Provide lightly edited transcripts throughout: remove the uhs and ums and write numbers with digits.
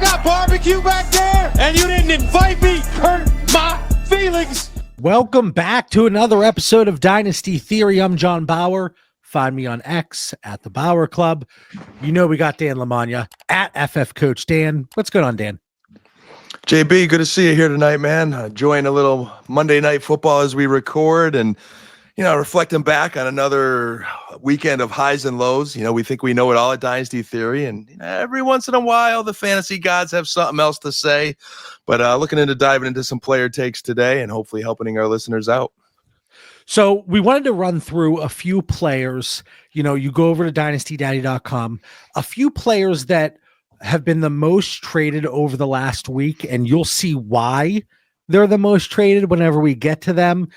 got barbecue back there, and you didn't invite me. Hurt my feelings. Welcome back to another episode of Dynasty Theory. I'm John Bauer. Find me on X at the Bauer Club. You know we got Dan Lamagna at FF Coach Dan. What's going on, Dan? JB, good to see you here tonight, man. Enjoying a little Monday Night Football as we record and, reflecting back on another weekend of highs and lows. We think we know it all at Dynasty Theory, and every once in a while the fantasy gods have something else to say. But looking into diving into some player takes today and hopefully helping our listeners out. So we wanted to run through a few players. You go over to dynastydaddy.com, a few players that have been the most traded over the last week, and you'll see why they're the most traded whenever we get to them.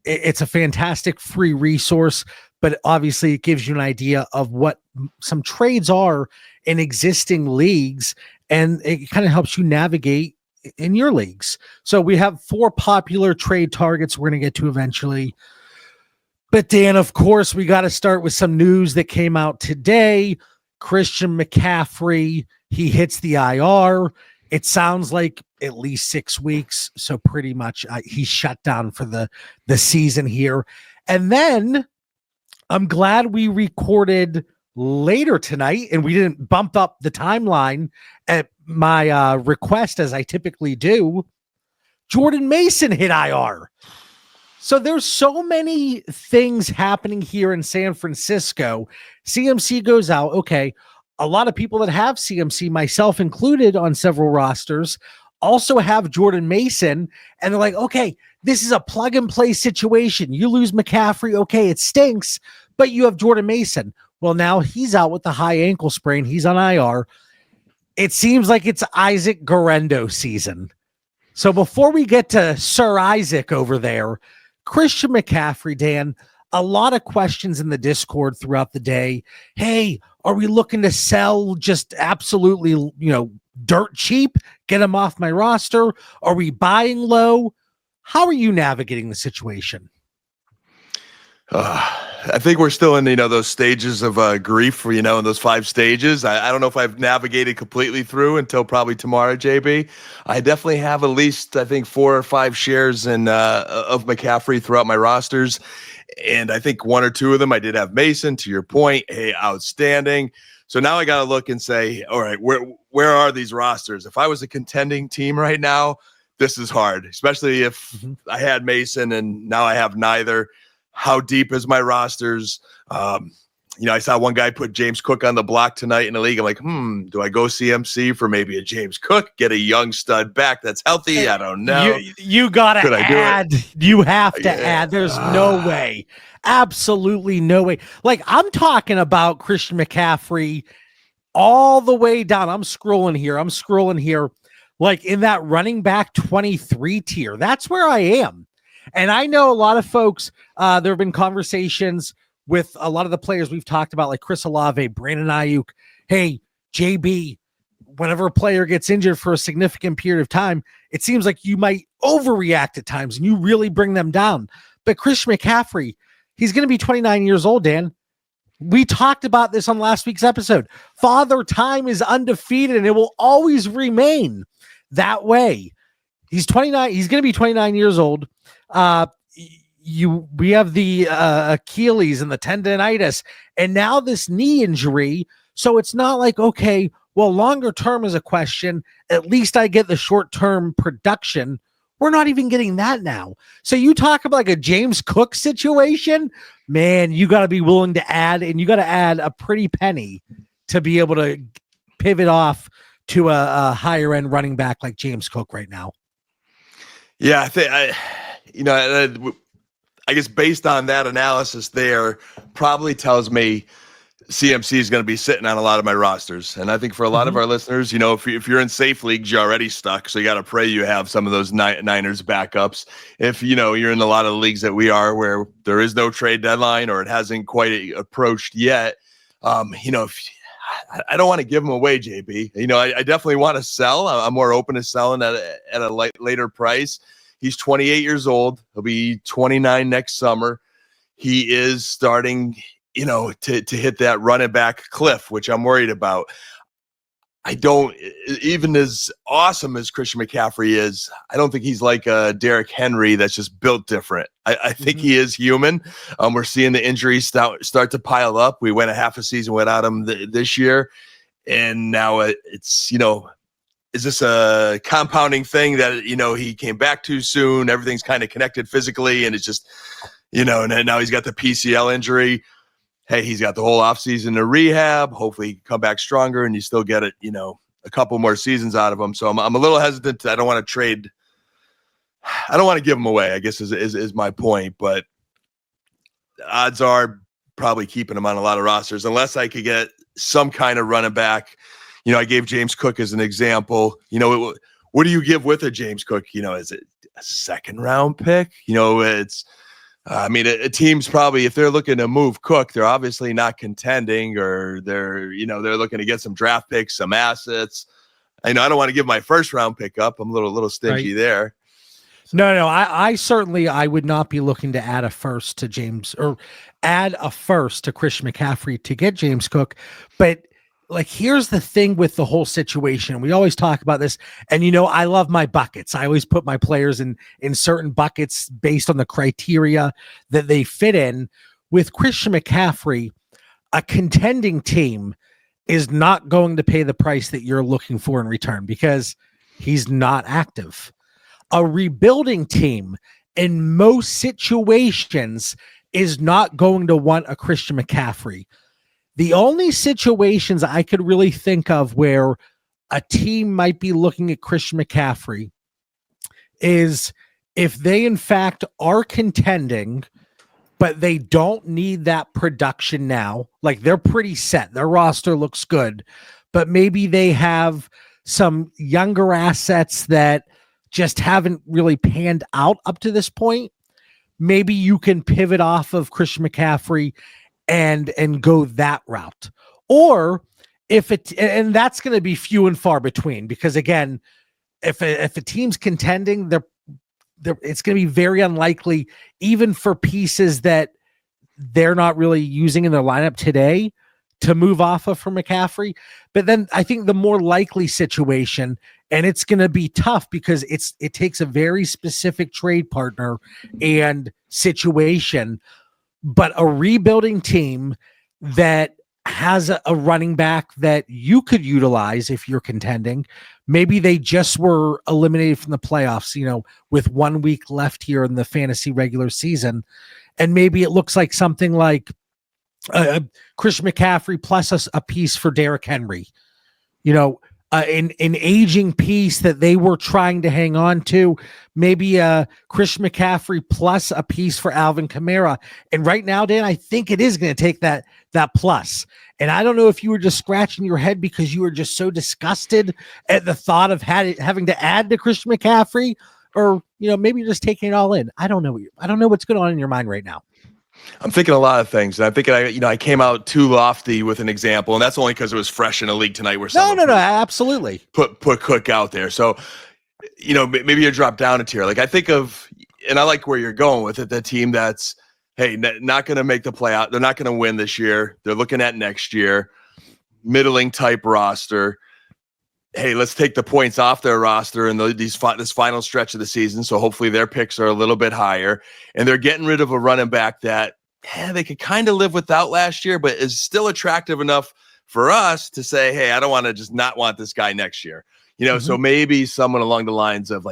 It's a fantastic free resource, but obviously it gives you an idea of what some trades are in existing leagues, and it kind of helps you navigate in your leagues. So we have 4 popular trade targets we're going to get to eventually. But Dan, of course, we got to start with some news that came out today. Christian McCaffrey, he hits the IR. It sounds like at least 6 weeks. So pretty much he's shut down for the season here. And then I'm glad we recorded later tonight and we didn't bump up the timeline at my request as I typically do. Jordan Mason hit IR. So there's so many things happening here in San Francisco. CMC goes out. Okay. A lot of people that have CMC, myself included on several rosters, also have Jordan Mason. And they're like, okay, this is a plug and play situation. You lose McCaffrey. Okay. It stinks, but you have Jordan Mason. Well, now he's out with the high ankle sprain. He's on IR. It seems like it's Isaac Guerendo season. So before we get to Sir Isaac over there, Christian McCaffrey, Dan, a lot of questions in the Discord throughout the day. Hey, are we looking to sell just absolutely, dirt cheap, get him off my roster? Are we buying low? How are you navigating the situation? I think we're still in, those stages of grief, in those 5 stages. I don't know if I've navigated completely through until probably tomorrow, JB. I definitely have at least, I think, 4 or 5 shares of McCaffrey throughout my rosters. And I think 1 or 2 of them, I did have Mason, to your point. Hey, outstanding. So now I got to look and say, all right, where are these rosters? If I was a contending team right now, this is hard, especially if I had Mason and now I have neither. How deep is my rosters? I saw one guy put James Cook on the block tonight in the league. I'm like, do I go CMC for maybe a James Cook, get a young stud back that's healthy? I don't know. You got to add. You have to add. There's no way. Absolutely no way. Like, I'm talking about Christian McCaffrey all the way down. I'm scrolling here. Like in that running back 23 tier. That's where I am. And I know a lot of folks, there have been conversations with a lot of the players we've talked about, like Chris Olave, Brandon Ayuk. Hey, JB, whenever a player gets injured for a significant period of time, it seems like you might overreact at times and you really bring them down. But Christian McCaffrey, he's going to be 29 years old, Dan. We talked about this on last week's episode. Father Time is undefeated and it will always remain that way. He's 29. He's going to be 29 years old. We have the Achilles and the tendonitis and now this knee injury. So it's not like, okay, well, longer term is a question. At least I get the short-term production. We're not even getting that now. So you talk about like a James Cook situation, man, you got to be willing to add, and you got to add a pretty penny to be able to pivot off to a higher end running back like James Cook right now. Yeah, I think I guess based on that analysis there probably tells me CMC is going to be sitting on a lot of my rosters. And I think for a lot of our listeners, if you're in safe leagues, you're already stuck. So you got to pray you have some of those Niners backups. If, you're in a lot of the leagues that we are where there is no trade deadline or it hasn't quite approached yet, I don't want to give them away, JB. I definitely want to sell. I'm more open to selling at a later price. He's 28 years old. He'll be 29 next summer. He is starting, to hit that running back cliff, which I'm worried about. I don't, even as awesome as Christian McCaffrey is, I don't think he's like a Derrick Henry that's just built different. I think he is human. We're seeing the injuries start to pile up. We went a half a season without him this year. And now it's, is this a compounding thing that, he came back too soon? Everything's kind of connected physically, and it's just, and then now he's got the PCL injury. Hey, he's got the whole offseason to rehab. Hopefully he can come back stronger and you still get it, a couple more seasons out of him. So I'm a little hesitant. I don't want to trade. I don't want to give him away, I guess is my point. But odds are probably keeping him on a lot of rosters unless I could get some kind of running back. I gave James Cook as an example. What do you give with a James Cook? Is it a second round pick? It's a team's probably, if they're looking to move Cook, they're obviously not contending, or they're looking to get some draft picks, some assets. I don't want to give my first round pick up. I'm a little stingy there. No, I would not be looking to add a first to James, or add a first to Christian McCaffrey to get James Cook. But here's the thing with the whole situation. We always talk about this, and I love my buckets. I always put my players in certain buckets based on the criteria that they fit in. With Christian McCaffrey, a contending team is not going to pay the price that you're looking for in return because he's not active. A rebuilding team in most situations is not going to want a Christian McCaffrey. The only situations I could really think of where a team might be looking at Christian McCaffrey is if they, in fact, are contending, but they don't need that production now. They're pretty set. Their roster looks good, but maybe they have some younger assets that just haven't really panned out up to this point. Maybe you can pivot off of Christian McCaffrey and go that route. Or and that's going to be few and far between, because again, if a team's contending, it's going to be very unlikely, even for pieces that they're not really using in their lineup today, to move off of for McCaffrey. But then I think the more likely situation, and it's going to be tough because it takes a very specific trade partner and situation. But a rebuilding team that has a running back that you could utilize if you're contending, maybe they just were eliminated from the playoffs, with 1 week left here in the fantasy regular season. And maybe it looks like something like Christian McCaffrey plus a piece for Derrick Henry, an aging piece that they were trying to hang on to, maybe Christian McCaffrey plus a piece for Alvin Kamara. And right now, Dan, I think it is going to take that plus. And I don't know if you were just scratching your head because you were just so disgusted at the thought of having to add to Christian McCaffrey, or maybe you're just taking it all in. I don't know. I don't know what's going on in your mind right now. I'm thinking a lot of things, and I'm thinking I came out too lofty with an example, and that's only because it was fresh in a league tonight where someone absolutely put Cook out there. So, maybe you drop down a tier. I think of, and I like where you're going with it, the team that's, hey, not going to make the playoff. They're not going to win this year. They're looking at next year, middling type roster. Hey, let's take the points off their roster in this final stretch of the season. So hopefully their picks are a little bit higher, and they're getting rid of a running back that they could kind of live without last year, but is still attractive enough for us to say, hey, I don't want to just not want this guy next year. So maybe someone along the lines of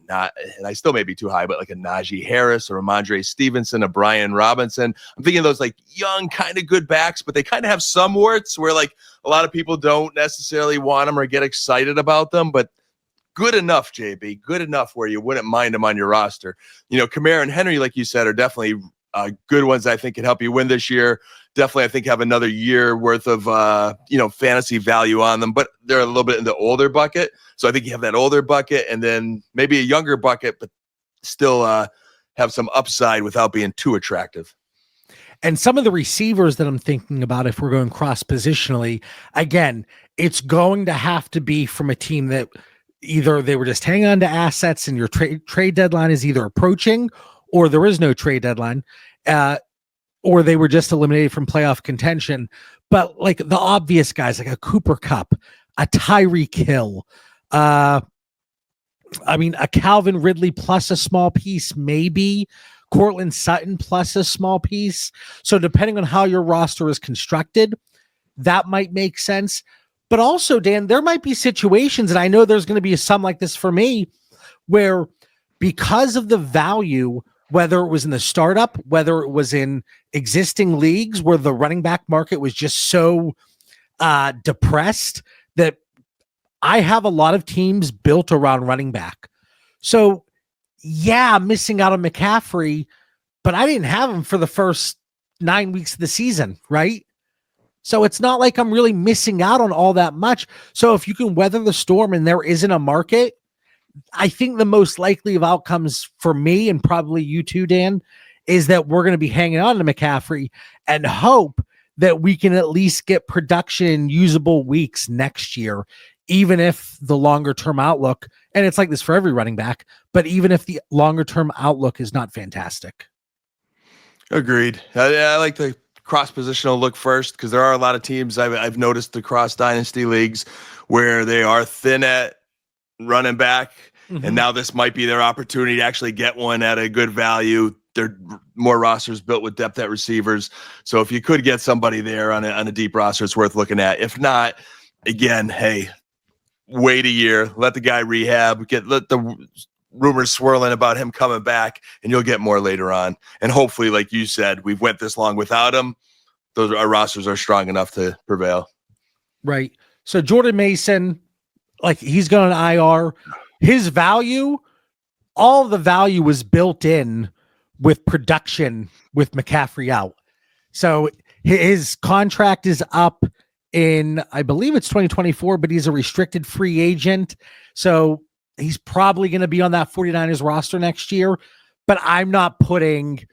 and I still may be too high, but like a Najee Harris or a Ramondre Stevenson, a Brian Robinson. I'm thinking of those young, kind of good backs, but they kind of have some warts where a lot of people don't necessarily want them or get excited about them, but good enough, JB, good enough where you wouldn't mind them on your roster. Kamara and Henry, like you said, are definitely good ones I think can help you win this year. Definitely, I think, have another year worth of, fantasy value on them, but they're a little bit in the older bucket. So I think you have that older bucket and then maybe a younger bucket, but still have some upside without being too attractive. And some of the receivers that I'm thinking about, if we're going cross positionally, again, it's going to have to be from a team that either they were just hanging on to assets and your trade deadline is either approaching, or there is no trade deadline, or they were just eliminated from playoff contention. But the obvious guys, like a Cooper Kupp, a Tyreek Hill, a Calvin Ridley plus a small piece, maybe Courtland Sutton plus a small piece. So depending on how your roster is constructed, that might make sense. But also, Dan, there might be situations, and I know there's going to be some like this for me, where because of the value, whether it was in the startup, whether it was in existing leagues where the running back market was just so depressed, that I have a lot of teams built around running back. So yeah, I'm missing out on McCaffrey, but I didn't have him for the first 9 weeks of the season, right? So it's not like I'm really missing out on all that much. So if you can weather the storm and there isn't a market, I think the most likely of outcomes for me, and probably you too, Dan, is that we're going to be hanging on to McCaffrey and hope that we can at least get production in usable weeks next year, even if the longer term outlook, and it's like this for every running back, but even if the longer term outlook is not fantastic. Agreed. I like the cross positional look first, because there are a lot of teams I've noticed across dynasty leagues where they are thin at running back, and now this might be their opportunity to actually get one at a good value. There are more rosters built with depth at receivers, so if you could get somebody there on a deep roster, it's worth looking at. If not, again, hey, wait a year, let the guy rehab, let the rumors swirling about him coming back, and you'll get more later on. And hopefully, like you said, we've went this long without him. Our rosters are strong enough to prevail. Right. So Jordan Mason, like, he's going to IR. His value, all the value was built in with production with McCaffrey out. So his contract is up in, I believe it's 2024, but he's a restricted free agent. So he's probably going to be on that 49ers roster next year, but I'm not putting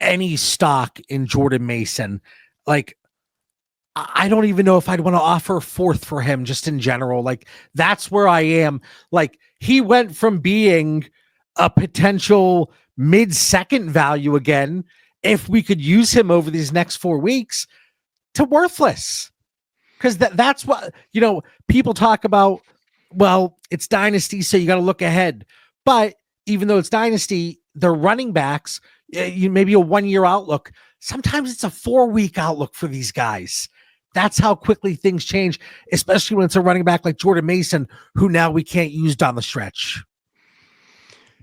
any stock in Jordan Mason. Like, I don't even know if I'd want to offer fourth for him just in general. Like, that's where I am. Like, he went from being a potential mid-second value again, if we could use him over these next 4 weeks, to worthless. Because that's what, people talk about, well, it's dynasty, so you got to look ahead. But even though it's dynasty, they're running backs, maybe a 1 year outlook. Sometimes it's a 4 week outlook for these guys. That's how quickly things change, especially when it's a running back like Jordan Mason, who now we can't use down the stretch.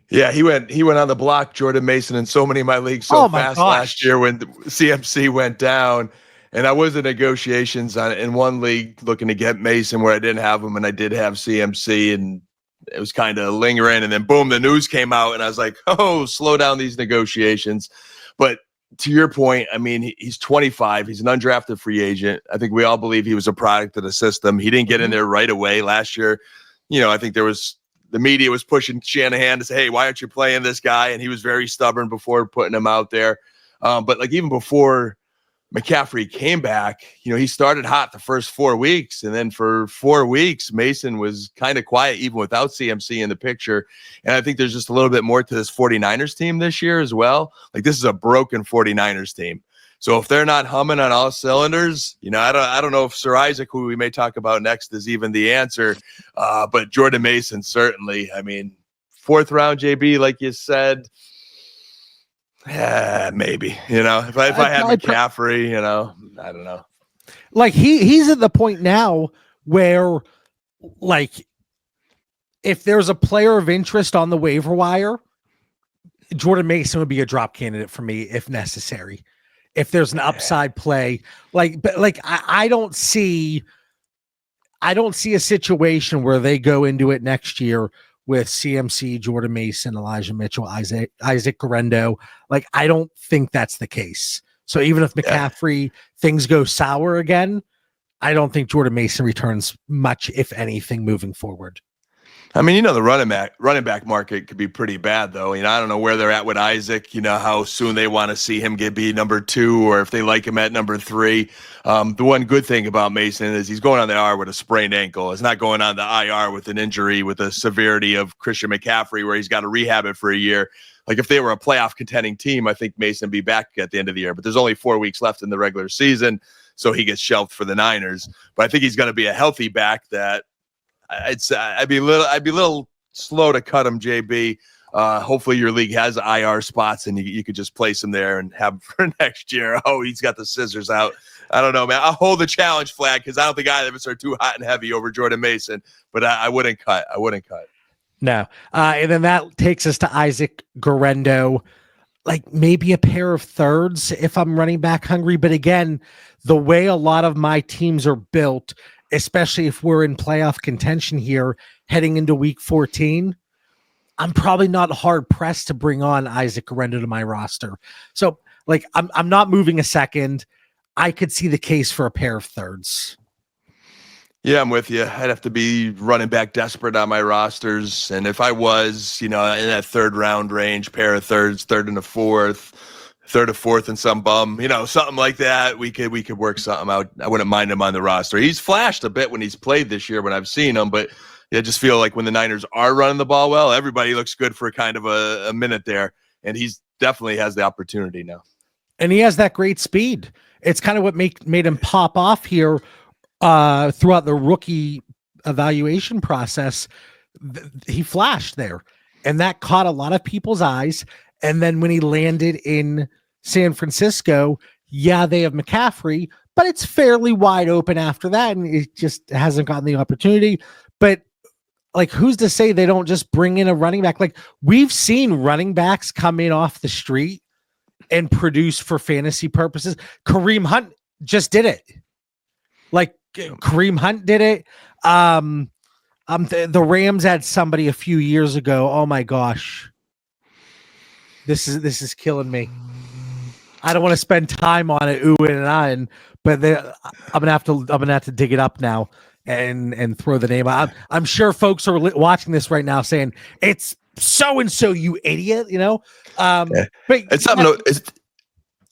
Yeah, he went on the block, Jordan Mason, in so many of my leagues fast last year when the CMC went down. And I was in negotiations in one league looking to get Mason where I didn't have him, and I did have CMC, and it was kind of lingering. And then boom, the news came out, and I was like, oh, slow down these negotiations. But to your point, I mean, he's 25. He's an undrafted free agent. I think we all believe he was a product of the system. He didn't get in there right away last year. I think the media was pushing Shanahan to say, hey, why aren't you playing this guy? And he was very stubborn before putting him out there. But like, even before McCaffrey came back, he started hot the first 4 weeks. And then for 4 weeks, Mason was kind of quiet, even without CMC in the picture. And I think there's just a little bit more to this 49ers team this year as well. Like, this is a broken 49ers team. So if they're not humming on all cylinders, I don't know if Sir Isaac, who we may talk about next, is even the answer. But Jordan Mason, certainly. I mean, 4th round, JB, like you said, maybe. If I had McCaffrey, I don't know. Like, he's at the point now where, like, if there's a player of interest on the waiver wire, Jordan Mason would be a drop candidate for me if necessary. If there's an upside play, I don't see a situation where they go into it next year with CMC, Jordan Mason, Elijah Mitchell, Isaac Guerendo. Like, I don't think that's the case. So even if McCaffrey things go sour again, I don't think Jordan Mason returns much, if anything, moving forward. I mean, the running back market could be pretty bad, though. I don't know where they're at with Isaac, how soon they want to see him be number 2, or if they like him at number 3. The one good thing about Mason is he's going on the IR with a sprained ankle. It's not going on the IR with an injury with the severity of Christian McCaffrey, where he's got to rehab it for a year. Like, if they were a playoff contending team, I think Mason would be back at the end of the year. But there's only 4 weeks left in the regular season. so he gets shelved for the Niners. But I think he's going to be a healthy back that I'd be a little slow to cut him, JB. Hopefully your league has IR spots and you could just place him there and have him for next year. Oh, he's got the scissors out. I don't know, man. I'll hold the challenge flag because I don't think either of us are too hot and heavy over Jordan Mason, but I wouldn't cut. No. And then that takes us to Isaac Guerendo, like maybe a pair of thirds if I'm running back hungry. But again, the way a lot of my teams are built, especially if we're in playoff contention here heading into week 14, I'm probably not hard pressed to bring on Isaac Guerendo to my roster. So like, I'm not moving a second. I could see the case for a pair of thirds. Yeah, I'm with you. I'd have to be running back desperate on my rosters. And if I was, in that third round range, pair of thirds, third and a fourth, third or fourth and some bum, something like that, we could work something out. I wouldn't mind him on the roster. He's flashed a bit when he's played this year when I've seen him, but I just feel like when the Niners are running the ball well, everybody looks good for kind of a minute there. And he's definitely has the opportunity now. And he has that great speed. It's kind of what made him pop off here throughout the rookie evaluation process. He flashed there, and that caught a lot of people's eyes. And then when he landed in San Francisco, yeah, they have McCaffrey, but it's fairly wide open after that, and it just hasn't gotten the opportunity. But like, who's to say they don't just bring in a running back? Like, we've seen running backs come in off the street and produce for fantasy purposes. Kareem Hunt just did it. Like, Kareem Hunt did it. The Rams had somebody a few years ago. Oh my gosh. This is killing me. I don't want to spend time on it, but I'm gonna have to dig it up now and throw the name out. I'm sure folks are watching this right now saying it's so and so, you idiot. But it's something.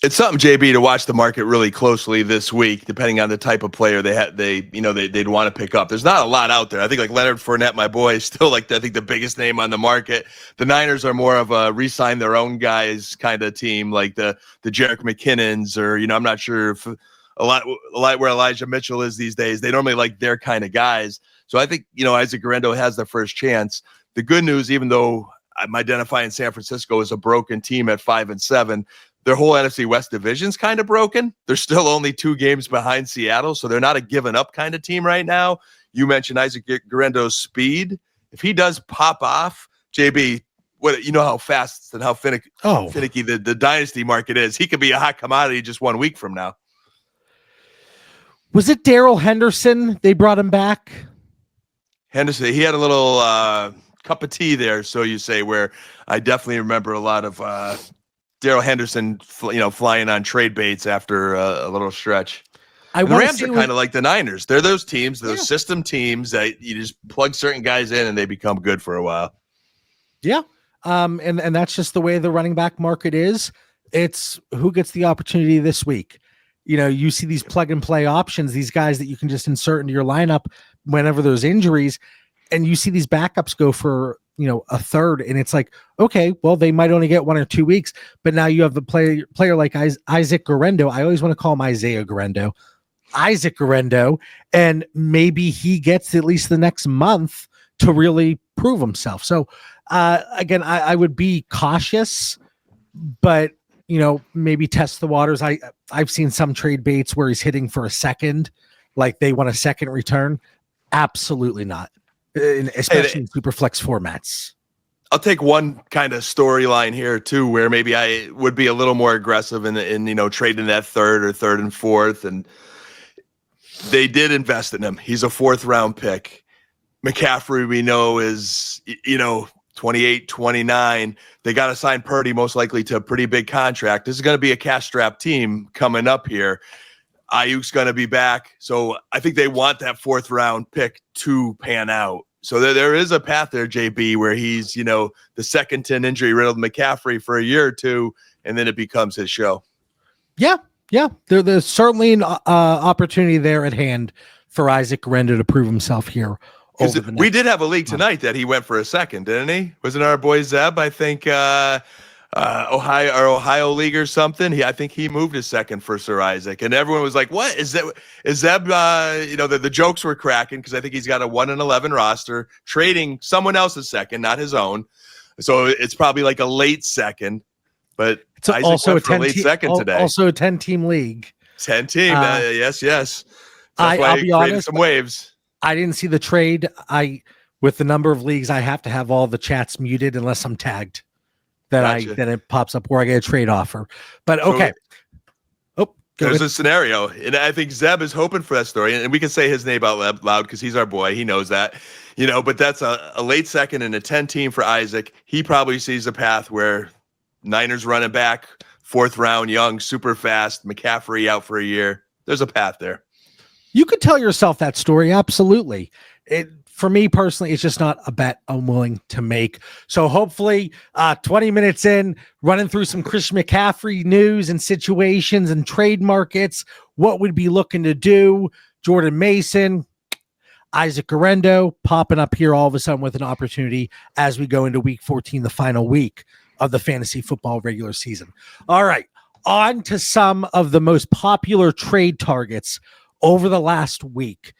It's something, JB, to watch the market really closely this week, depending on the type of player they'd want to pick up. There's not a lot out there. I think like Leonard Fournette, my boy, is still I think the biggest name on the market. The Niners are more of a re-sign their own guys kind of team, like the Jerick McKinnons, or I'm not sure if a lot where Elijah Mitchell is these days. They normally like their kind of guys. So I think Isaac Guerendo has the first chance. The good news, even though I'm identifying San Francisco as a broken team at 5-7. Their whole NFC West division's kind of broken. They're still only 2 games behind Seattle, so they're not a given up kind of team right now. You mentioned Isaac Guerendo's speed. If he does pop off, JB, how fast and how finicky the dynasty market is. He could be a hot commodity just 1 week from now. Was it Darrell Henderson? They brought him back. Henderson, he had a little cup of tea there, so you say, where I definitely remember a lot of Darrell Henderson, flying on trade baits after a little stretch. The Rams are kind of like the Niners. They're those teams, system teams that you just plug certain guys in and they become good for a while. Yeah. And that's just the way the running back market is. It's who gets the opportunity this week. You see these plug and play options, these guys that you can just insert into your lineup whenever there's injuries, and you see these backups go for a third, and it's like, okay, well, they might only get 1 or 2 weeks, but now you have the player like Isaac Guerendo. I always want to call him Isaiah Guerendo, Isaac Guerendo, and maybe he gets at least the next month to really prove himself. So again, I would be cautious, but maybe test the waters. I've seen some trade baits where he's hitting for a second, like they want a second return. Absolutely not. Especially in super flex formats. I'll take one kind of storyline here too, where maybe I would be a little more aggressive in trading that third and fourth, and they did invest in him. He's a 4th round pick. McCaffrey, we know, is 28, 29. They got to sign Purdy most likely to a pretty big contract. This is going to be a cash-strapped team coming up here. Ayuk's going to be back, so I think they want that 4th round pick to pan out. So there is a path there, JB, where he's, the second to an injury-riddled McCaffrey for a year or two, and then it becomes his show. Yeah. There's certainly an opportunity there at hand for Isaac Guerendo to prove himself here. We did have a league tonight that he went for a second, didn't he? Wasn't our boy Zeb? I think Ohio League or something. I think he moved a second for Sir Isaac, and everyone was like, "What is that? Is Zeb?" The jokes were cracking because I think he's got a 1-11 roster, trading someone else's second, not his own. So it's probably like a late second, but it's Isaac also went for a late second today. Also a 10-team league. 10-team, yes. I'll be honest. Some waves. I didn't see the trade. With the number of leagues, I have to have all the chats muted unless I'm tagged. Then it pops up where I get a trade offer. But okay. There's a scenario, and I think Zeb is hoping for that story, and we can say his name out loud because he's our boy. He knows that, but that's a late second and a 10-team for Isaac. He probably sees a path where Niners running back, 4th round, young, super fast, McCaffrey out for a year. There's a path there. You could tell yourself that story. Absolutely. For me personally, it's just not a bet I'm willing to make. So hopefully 20 minutes in, running through some Christian McCaffrey news and situations and trade markets, what we'd be looking to do. Jordan Mason, Isaac Guerendo popping up here all of a sudden with an opportunity as we go into week 14, the final week of the fantasy football regular season. All right, on to some of the most popular trade targets over the last week.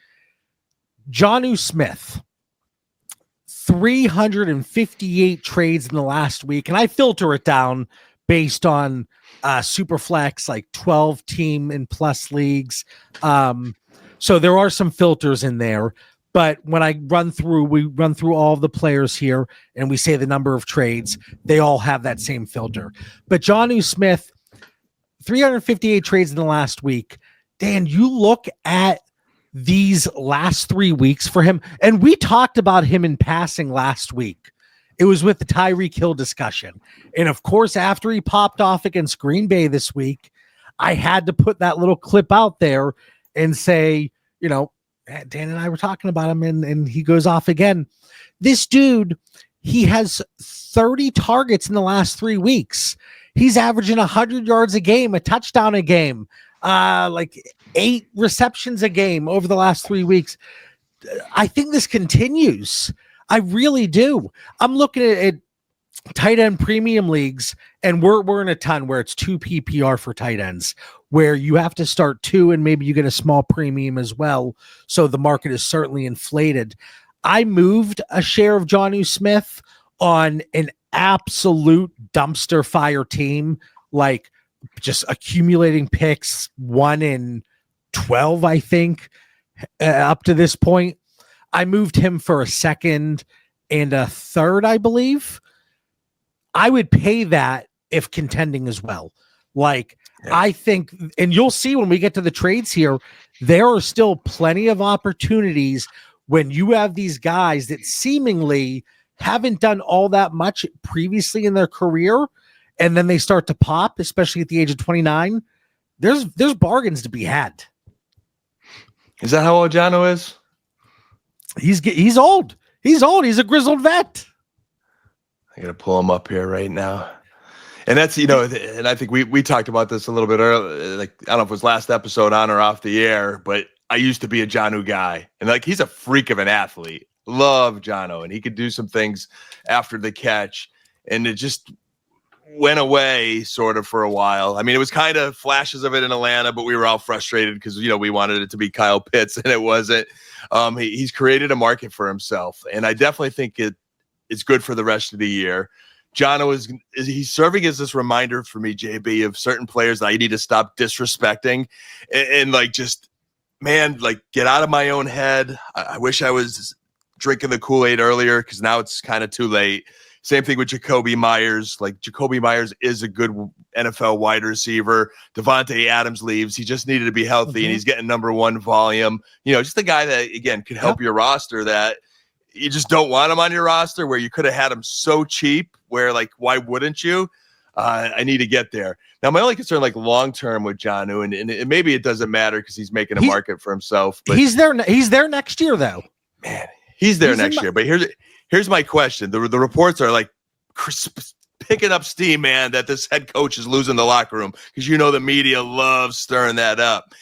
Jonnu Smith, 358 trades in the last week. And I filter it down based on Superflex, like 12-team and plus leagues. So there are some filters in there. But when we run through all of the players here and we say the number of trades, they all have that same filter. But Jonnu Smith, 358 trades in the last week. Dan, you look at these last 3 weeks for him, and we talked about him in passing last week. It was with the Tyreek Hill discussion. And of course, after he popped off against Green Bay this week, I had to put that little clip out there and say, Dan and I were talking about him, and he goes off again. This dude, he has 30 targets in the last 3 weeks. He's averaging 100 yards a game, a touchdown a game, like 8 receptions a game over the last 3 weeks. I think this continues. I really do. I'm looking at tight end premium leagues, and we're in a ton where it's 2 PPR for tight ends, where you have to start 2 and maybe you get a small premium as well. So the market is certainly inflated. I moved a share of Jonnu Smith on an absolute dumpster fire team, like just accumulating picks, 1 in 12, I think, up to this point. I moved him for a 2nd and a 3rd, I believe. I would pay that if contending as well. I think, and you'll see when we get to the trades here, there are still plenty of opportunities when you have these guys that seemingly haven't done all that much previously in their career, and then they start to pop, especially at the age of 29. There's bargains to be had. Is that how old Jonnu is? He's old. He's old. He's a grizzled vet. I gotta pull him up here right now. And that's, and I think we talked about this a little bit earlier. Like, I don't know if it was last episode on or off the air, but I used to be a Jonnu guy. And he's a freak of an athlete. Love Jonnu. And he could do some things after the catch. And it just went away sort of for a while. I mean, it was kind of flashes of it in Atlanta, but we were all frustrated because, we wanted it to be Kyle Pitts and it wasn't. He's created a market for himself. And I definitely think it's good for the rest of the year. Jonnu he's serving as this reminder for me, JB, of certain players that I need to stop disrespecting and get out of my own head. I wish I was drinking the Kool-Aid earlier because now it's kind of too late. Same thing with Jacoby Myers. Jacoby Myers is a good NFL wide receiver. Devontae Adams leaves. He just needed to be healthy, and he's getting number 1 volume. Just a guy that, again, could help your roster that you just don't want him on your roster, where you could have had him so cheap where, why wouldn't you? I need to get there. Now, my only concern, long-term with Jonnu, and maybe it doesn't matter because he's making a market for himself. But he's there next year, though. Man, he's there next year. But here's my question. The reports are picking up steam, man, that this head coach is losing the locker room because the media loves stirring that up.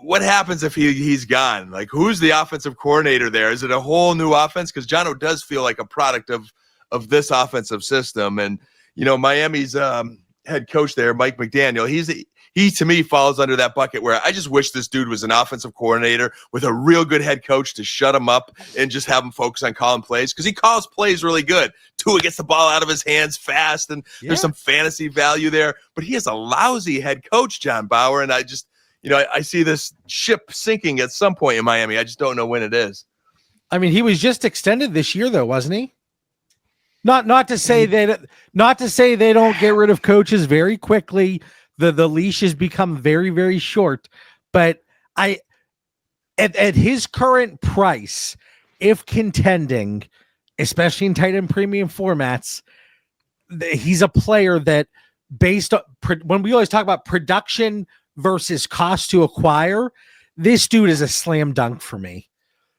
What happens if he's gone? Who's the offensive coordinator there? Is it a whole new offense? Because Jonnu does feel like a product of this offensive system. And, Miami's head coach there, Mike McDaniel, he to me falls under that bucket where I just wish this dude was an offensive coordinator with a real good head coach to shut him up and just have him focus on calling plays, because he calls plays really good. Tua gets the ball out of his hands fast, and there's some fantasy value there. But he is a lousy head coach, John Bauer, and I just, I see this ship sinking at some point in Miami. I just don't know when it is. I mean, he was just extended this year, though, wasn't he? Not to say they don't get rid of coaches very quickly. The leash has become very, very short, but at his current price, if contending, especially in tight end premium formats, he's a player that, based on when we always talk about production versus cost to acquire, this dude is a slam dunk for me.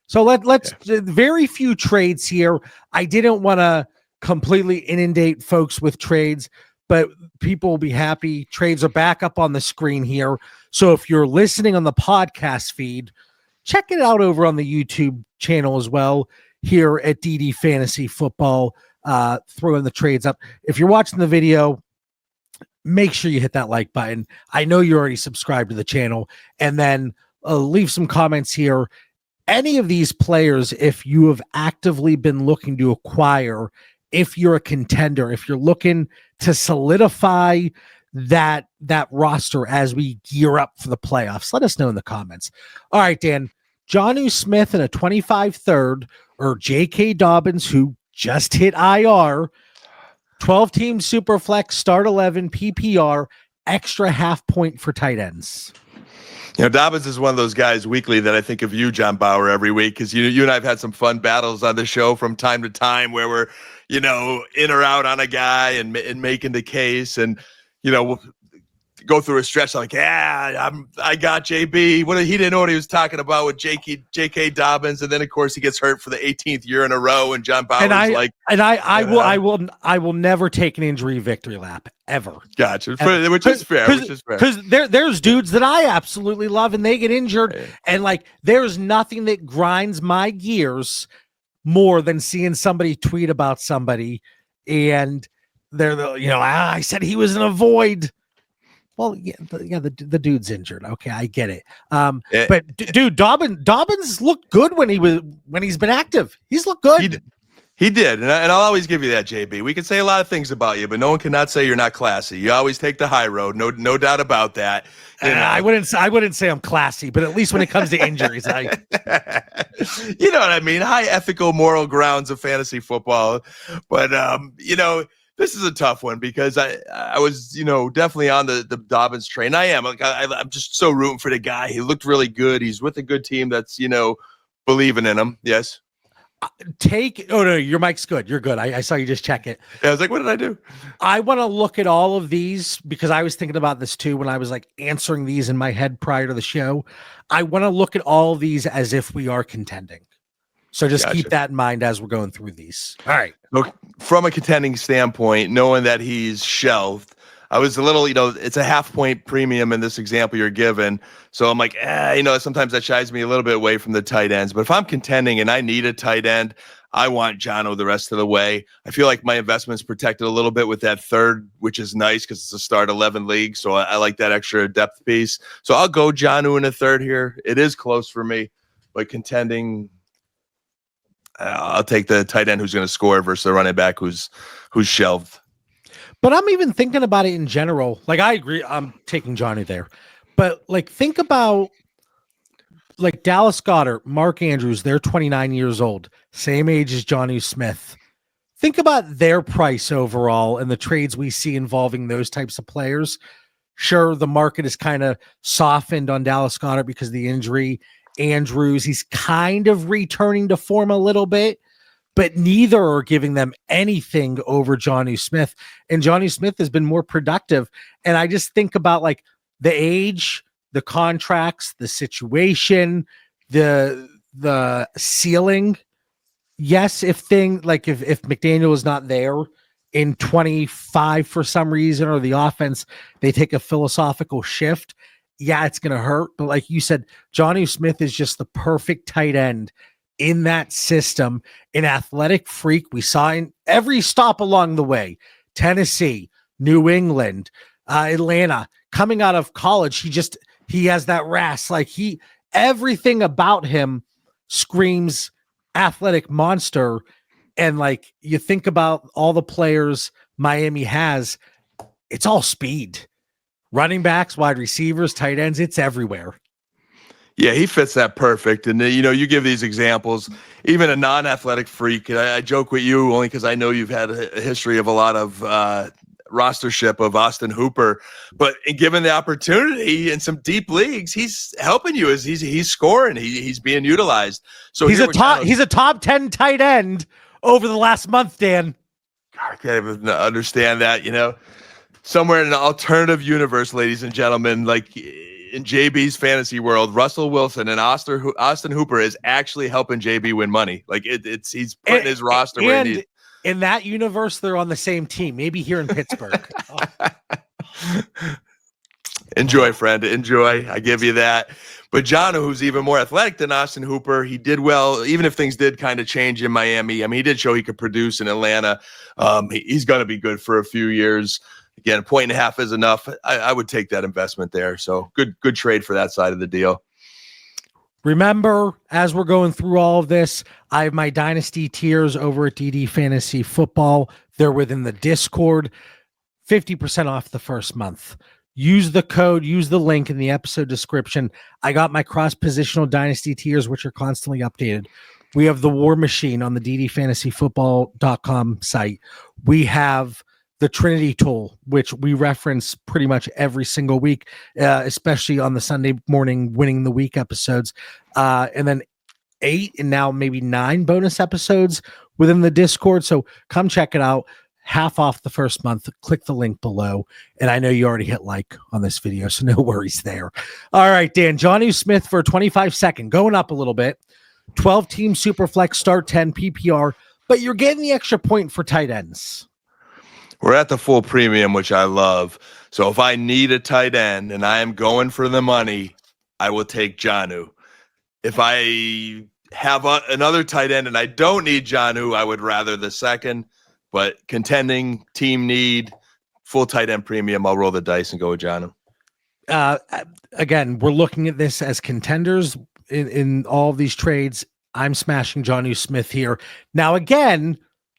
So let's very few trades here. I didn't want to completely inundate folks with trades, but people will be happy. Trades are back up on the screen here. So if you're listening on the podcast feed, check it out over on the YouTube channel as well here at DD Fantasy Football. Throwing the trades up. If you're watching the video, make sure you hit that like button. I know you're already subscribed to the channel, and then leave some comments here. Any of these players, if you have actively been looking to acquire, if you're a contender, if you're looking to solidify that roster as we gear up for the playoffs, let us know in the comments. All right, Dan, Jonnu Smith in a 25 third, or J.K. Dobbins, who just hit IR, 12-team Superflex, start 11, PPR, extra half point for tight ends. Dobbins is one of those guys weekly that I think of you, John Bauer, every week, because you and I have had some fun battles on the show from time to time where we're, in or out on a guy and making the case, and, we'll go through a stretch like, I got JB. He didn't know what he was talking about with J.K. Dobbins, and then of course he gets hurt for the 18th year in a row, and John Bauer's I will never take an injury victory lap ever. Gotcha, which is fair. Because there's dudes that I absolutely love, and they get injured, and there's nothing that grinds my gears more than seeing somebody tweet about somebody, and they're I said he was in a void. Well, the dude's injured. Okay, I get it. But dude, Dobbins looked good when he's been active. He's looked good. He did, and I'll always give you that, JB. We can say a lot of things about you, but no one cannot say you're not classy. You always take the high road, no doubt about that. I wouldn't say I'm classy, but at least when it comes to injuries, you know what I mean. High ethical, moral grounds of fantasy football, but this is a tough one because I was, definitely on the Dobbins train. I am. I'm just so rooting for the guy. He looked really good. He's with a good team that's, believing in him. Yes. Oh, no, your mic's good. You're good. I saw you just check it. Yeah, I was like, what did I do? I want to look at all of these because I was thinking about this too when I was answering these in my head prior to the show. I want to look at all of these as if we are contending. So just keep that in mind as we're going through these. All right. Look, from a contending standpoint, knowing that he's shelved, I was a little, it's a half point premium in this example you're given. So I'm like, sometimes that shies me a little bit away from the tight ends. But if I'm contending and I need a tight end, I want Jonnu the rest of the way. I feel like my investment's protected a little bit with that third, which is nice because it's a start 11 league. So I like that extra depth piece. So I'll go Jonnu in a third here. It is close for me, but contending, I'll take the tight end who's going to score versus the running back who's shelved. But I'm even thinking about it in general. I agree. I'm taking Jonnu there. But think about Dallas Goedert, Mark Andrews. They're 29 years old, same age as Jonnu Smith. Think about their price overall and the trades we see involving those types of players. Sure, the market is kind of softened on Dallas Goedert because of the injury. Andrews, he's kind of returning to form a little bit, but neither are giving them anything over Jonnu Smith. And Jonnu Smith has been more productive. And I just think about the age, the contracts, the situation, the ceiling. Yes, if McDaniel is not there in 25 for some reason, or the offense, they take a philosophical shift. Yeah, it's going to hurt. But like you said, Jonnu Smith is just the perfect tight end in that system, an athletic freak. We saw in every stop along the way. Tennessee, New England, Atlanta. Coming out of college, he has that rasp. Like everything about him screams athletic monster. And like you think about all the players Miami has, it's all speed. Running backs, wide receivers, tight ends, it's everywhere. Yeah, he fits that perfect. And, you give these examples, even a non-athletic freak. I joke with you only because I know you've had a history of a lot of rostership of Austin Hooper. But given the opportunity in some deep leagues, he's helping you as he's scoring. He's being utilized. So he's a top 10 tight end over the last month, Dan. I can't even understand that, Somewhere in an alternative universe, ladies and gentlemen, like in JB's fantasy world, Russell Wilson and Austin Hooper is actually helping JB win money. Like he's putting his roster where he needs. In that universe, they're on the same team. Maybe here in Pittsburgh. Enjoy, friend. Enjoy. I give you that. But Jonnu, who's even more athletic than Austin Hooper, he did well, even if things did kind of change in Miami. I mean, he did show he could produce in Atlanta. He's going to be good for a few years. Again, 1.5 is enough. I would take that investment there. So good trade for that side of the deal. Remember, as we're going through all of this, I have my Dynasty tiers over at DD Fantasy Football. They're within the Discord. 50% off the first month. Use the code, use the link in the episode description. I got my cross-positional Dynasty tiers, which are constantly updated. We have the War Machine on the ddfantasyfootball.com site. We have the Trinity tool, which we reference pretty much every single week, especially on the Sunday morning winning the week episodes. And then 8 and now maybe 9 bonus episodes within the Discord. So come check it out. Half off the first month. Click the link below. And I know you already hit like on this video, so no worries there. All right, Dan, Jonnu Smith for 25-second, going up a little bit. 12-team Superflex, start 10 PPR, but you're getting the extra point for tight ends. We're at the full premium, which I love. So if I need a tight end and I am going for the money, I will take Jonnu. If I have another tight end and I don't need Jonnu, I would rather the second. But contending, team need, full tight end premium, I'll roll the dice and go with Jonnu. Again, we're looking at this as contenders in all of these trades. I'm smashing Jonnu Smith here. Now, again,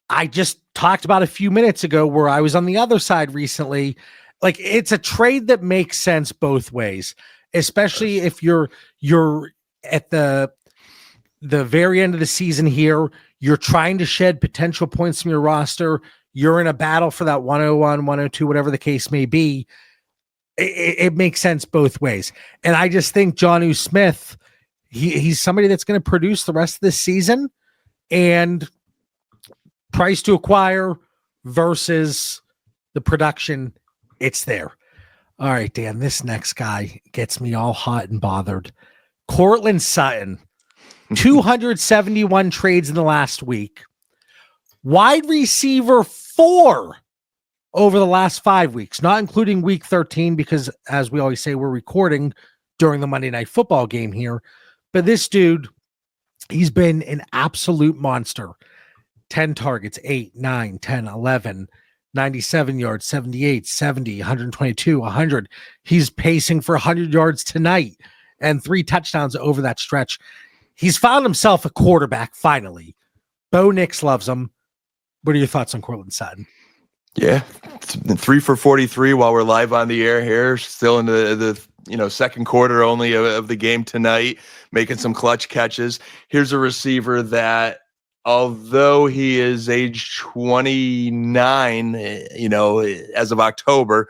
I just talked about a few minutes ago where I was on the other side recently. Like, it's a trade that makes sense both ways, especially if you're at the very end of the season here. You're trying to shed potential points from your roster. You're in a battle for that 101, 102, whatever the case may be. It makes sense both ways. And I just think Jonnu Smith, he's somebody that's going to produce the rest of this season, and price to acquire versus the production, it's there. All right, Dan, this next guy gets me all hot and bothered. Courtland Sutton, 271 trades in the last week. Wide receiver 4 over the last 5 weeks, not including week 13, because as we always say, we're recording during the Monday Night Football game here. But this dude, he's been an absolute monster. 10 targets, 8, 9, 10, 11, 97 yards, 78, 70, 122, 100. He's pacing for 100 yards tonight and 3 touchdowns over that stretch. He's found himself a quarterback finally. Bo Nix loves him. What are your thoughts on Courtland Sutton? Yeah, 3 for 43 while we're live on the air here, still in the second quarter only of the game tonight, making some clutch catches. Here's a receiver that, although he is age 29, as of October,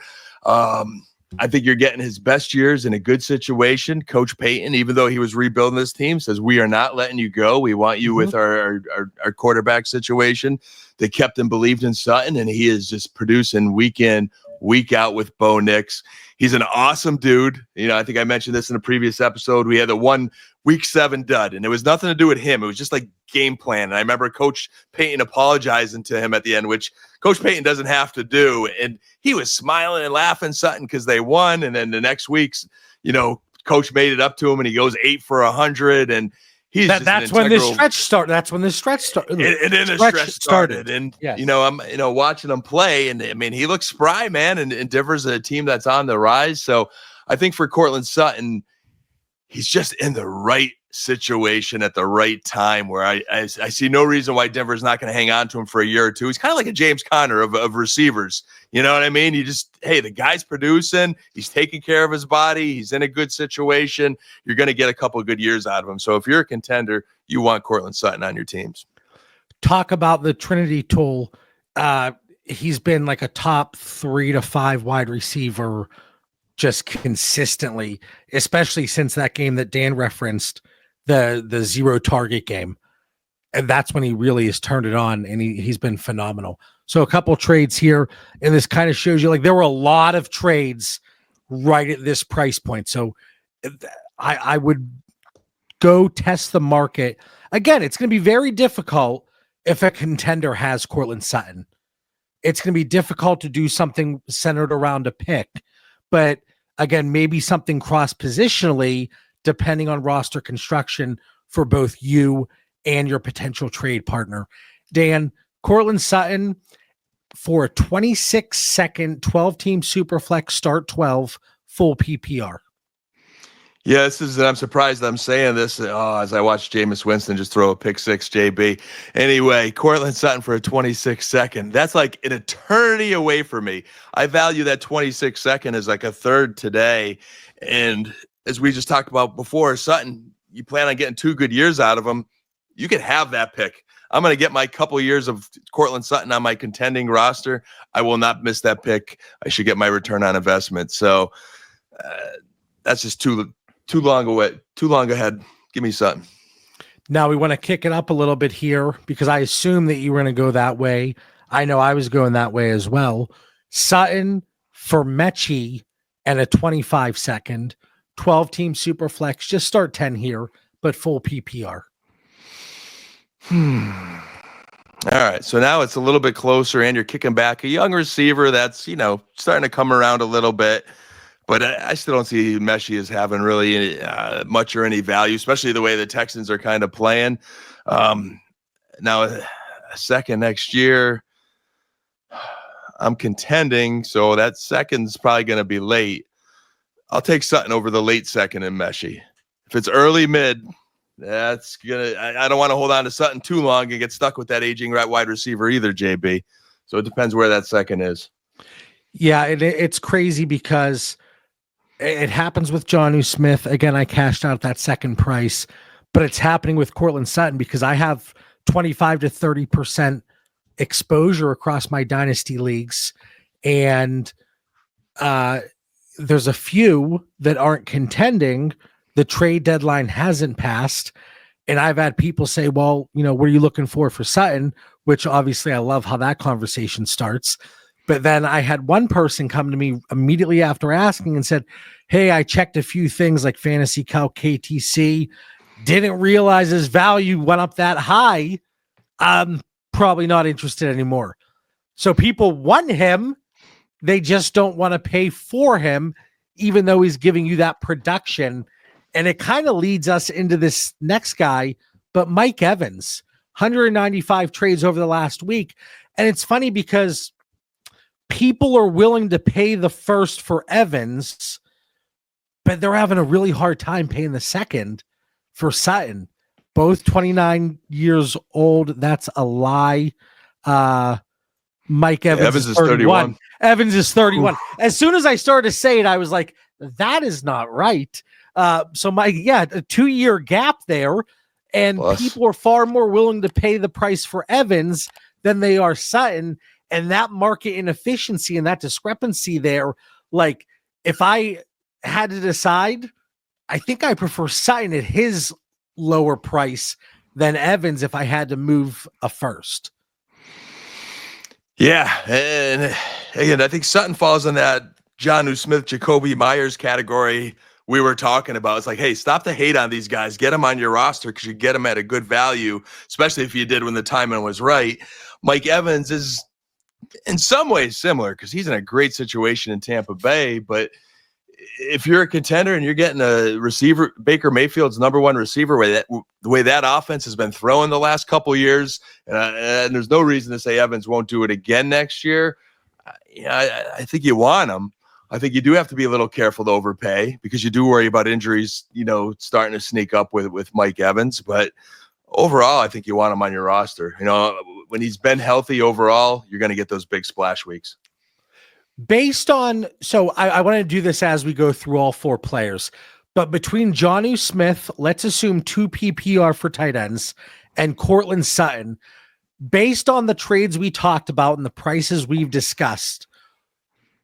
I think you're getting his best years in a good situation. Coach Payton, even though he was rebuilding this team, says, we are not letting you go. We want you with our quarterback situation. They kept and believed in Sutton, and he is just producing week in, week out with Bo Nix. He's an awesome dude. I think I mentioned this in a previous episode. We had the one week 7 dud, and it was nothing to do with him. It was just like game plan. And I remember Coach Payton apologizing to him at the end, which Coach Payton doesn't have to do. And he was smiling and laughing Sutton because they won. And then the next week's, Coach made it up to him, and he goes 8 for 100. And he's that's when this stretch started. That's when this stretch started. And then the stretch started. And yes. I'm watching him play, and I mean, he looks spry, man. And Denver's a team that's on the rise. So I think for Courtland Sutton, he's just in the right situation at the right time where I see no reason why Denver's not going to hang on to him for a year or two. He's kind of like a James Conner of receivers. You know what I mean? The guy's producing, he's taking care of his body, he's in a good situation. You're going to get a couple of good years out of him. So if you're a contender, you want Courtland Sutton on your teams. Talk about the Trinity tool. He's been like a top 3 to 5 wide receiver just consistently, especially since that game that Dan referenced, the 0 target game. And that's when he really has turned it on, and he's been phenomenal. So a couple trades here, and this kind of shows you, like, there were a lot of trades right at this price point. So I would go test the market. Again, it's going to be very difficult if a contender has Courtland Sutton. It's going to be difficult to do something centered around a pick. But again, maybe something cross-positionally, depending on roster construction for both you and your potential trade partner. Dan, Courtland Sutton for a 26-second, 12-team Superflex start 12, full PPR. Yeah, I'm surprised I'm saying this as I watch Jameis Winston just throw a pick six, JB. Anyway, Courtland Sutton for a 26-second. That's like an eternity away from me. I value that 26-second as like a third today. And as we just talked about before, Sutton, you plan on getting 2 good years out of him, you could have that pick. I'm going to get my couple years of Courtland Sutton on my contending roster. I will not miss that pick. I should get my return on investment. So that's just too long away, too long ahead. Give me Sutton. Now we want to kick it up a little bit here because I assume that you were going to go that way. I know I was going that way as well. Sutton for Mechie and a 25-second, 12-team Superflex. Just start 10 here, but full PPR. All right. So now it's a little bit closer, and you're kicking back a young receiver that's, starting to come around a little bit. But I still don't see Mechie as having really much or any value, especially the way the Texans are kind of playing. Now, a second next year, I'm contending, so that second's probably going to be late. I'll take Sutton over the late second in Mechie. If it's early mid, that's gonna. I don't want to hold on to Sutton too long and get stuck with that aging wide receiver either, JB. So it depends where that second is. Yeah, it's crazy because it happens with Jonnu Smith. Again, I cashed out at that second price, but it's happening with Courtland Sutton because I have 25 to 30% exposure across my dynasty leagues. And there's a few that aren't contending. The trade deadline hasn't passed. And I've had people say, well, what are you looking for Sutton? Which obviously I love how that conversation starts. But then I had one person come to me immediately after asking and said, hey, I checked a few things like Fantasy Calc KTC, didn't realize his value went up that high. I'm probably not interested anymore. So people want him. They just don't want to pay for him, even though he's giving you that production. And it kind of leads us into this next guy, but Mike Evans, 195 trades over the last week. And it's funny because people are willing to pay the first for Evans, but they're having a really hard time paying the second for Sutton. Both 29 years old. That's a lie. Mike Evans is 31. Evans is 31. Oof. As soon as I started to say it, I was like, that is not right. So a 2-year gap there. And plus, people are far more willing to pay the price for Evans than they are Sutton. And that market inefficiency and that discrepancy there, like if I had to decide, I think I prefer Sutton at his lower price than Evans if I had to move a first. Yeah. And again, I think Sutton falls in that Jonnu Smith, Jacoby Myers category we were talking about. It's like, hey, stop the hate on these guys. Get them on your roster because you get them at a good value, especially if you did when the timing was right. Mike Evans is in some ways similar because he's in a great situation in Tampa Bay, but if you're a contender and you're getting a receiver, Baker Mayfield's number one receiver, the way that offense has been throwing the last couple of years, and there's no reason to say Evans won't do it again next year. I think you want him. I think you do have to be a little careful to overpay because you do worry about injuries, starting to sneak up with Mike Evans. But overall, I think you want him on your roster. When he's been healthy overall, you're going to get those big splash weeks. So I want to do this as we go through all four players, but between Jonnu Smith, let's assume 2 PPR for tight ends, and Courtland Sutton, based on the trades we talked about and the prices we've discussed,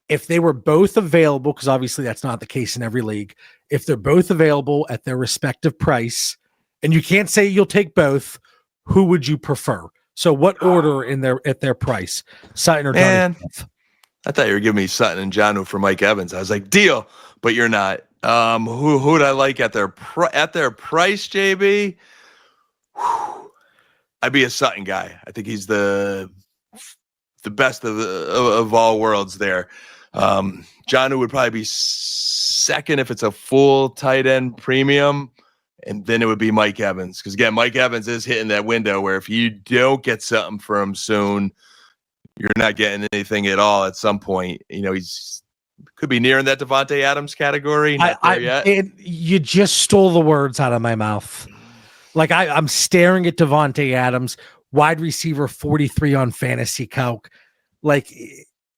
if they were both available, because obviously that's not the case in every league, if they're both available at their respective price, and you can't say you'll take both, who would you prefer? So what order at their price, Sutton or Jonnu Smith? I thought you were giving me Sutton and Jonnu for Mike Evans. I was like, deal, but you're not. Who would I like at their price, JB? I'd be a Sutton guy. I think he's the best of all worlds there. Jonnu would probably be second if it's a full tight end premium, and then it would be Mike Evans. Because again, Mike Evans is hitting that window where if you don't get something for him soon, you're not getting anything at all at some point. He's could be nearing that Devontae Adams category. Not there yet. You just stole the words out of my mouth. Like I'm staring at Devontae Adams, wide receiver 43 on Fantasy Calc. Like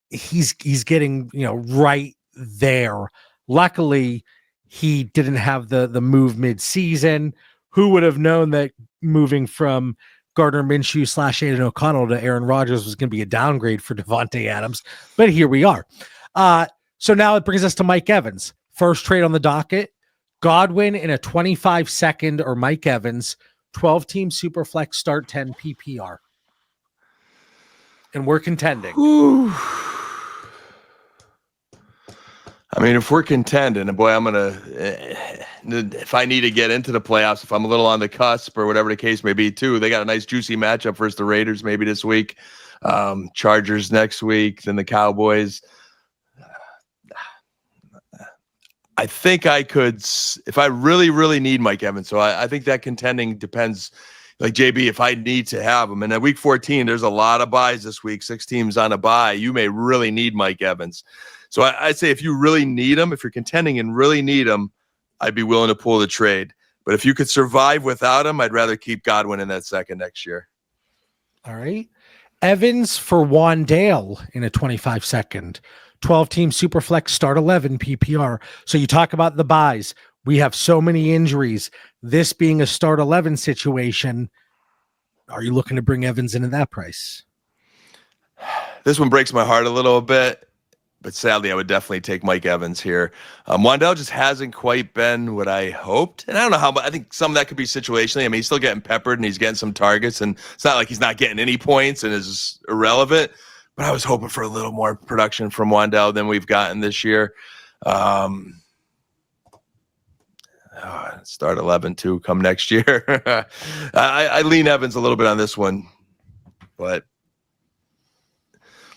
he's getting, right there. Luckily, he didn't have the move mid-season. Who would have known that moving from Gardner Minshew / Aiden O'Connell to Aaron Rodgers was going to be a downgrade for Devontae Adams, but here we are. So now it brings us to Mike Evans. First trade on the docket, Godwin in a 25-second or Mike Evans, 12-team Superflex start 10 PPR. And we're contending. Ooh. I mean, if we're contending, and boy, I'm going to, if I need to get into the playoffs, if I'm a little on the cusp or whatever the case may be too, they got a nice juicy matchup versus the Raiders maybe this week, Chargers next week, then the Cowboys. I think I could, if I really, really need Mike Evans. So I think that contending depends, like JB, if I need to have him. And at week 14, there's a lot of buys this week, 6 teams on a bye. You may really need Mike Evans. So I'd say if you really need him, if you're contending and really need him, I'd be willing to pull the trade. But if you could survive without him, I'd rather keep Godwin in that second next year. All right. Evans for Wandale in a 25-second. 12-team Superflex start 11 PPR. So you talk about the buys. We have so many injuries. This being a start 11 situation, are you looking to bring Evans into that price? This one breaks my heart a little bit. But sadly, I would definitely take Mike Evans here. Wandale just hasn't quite been what I hoped. And I don't know how, but I think some of that could be situationally. I mean, he's still getting peppered and he's getting some targets. And it's not like he's not getting any points and is irrelevant. But I was hoping for a little more production from Wandale than we've gotten this year. Start 11 too come next year. I lean Evans a little bit on this one. But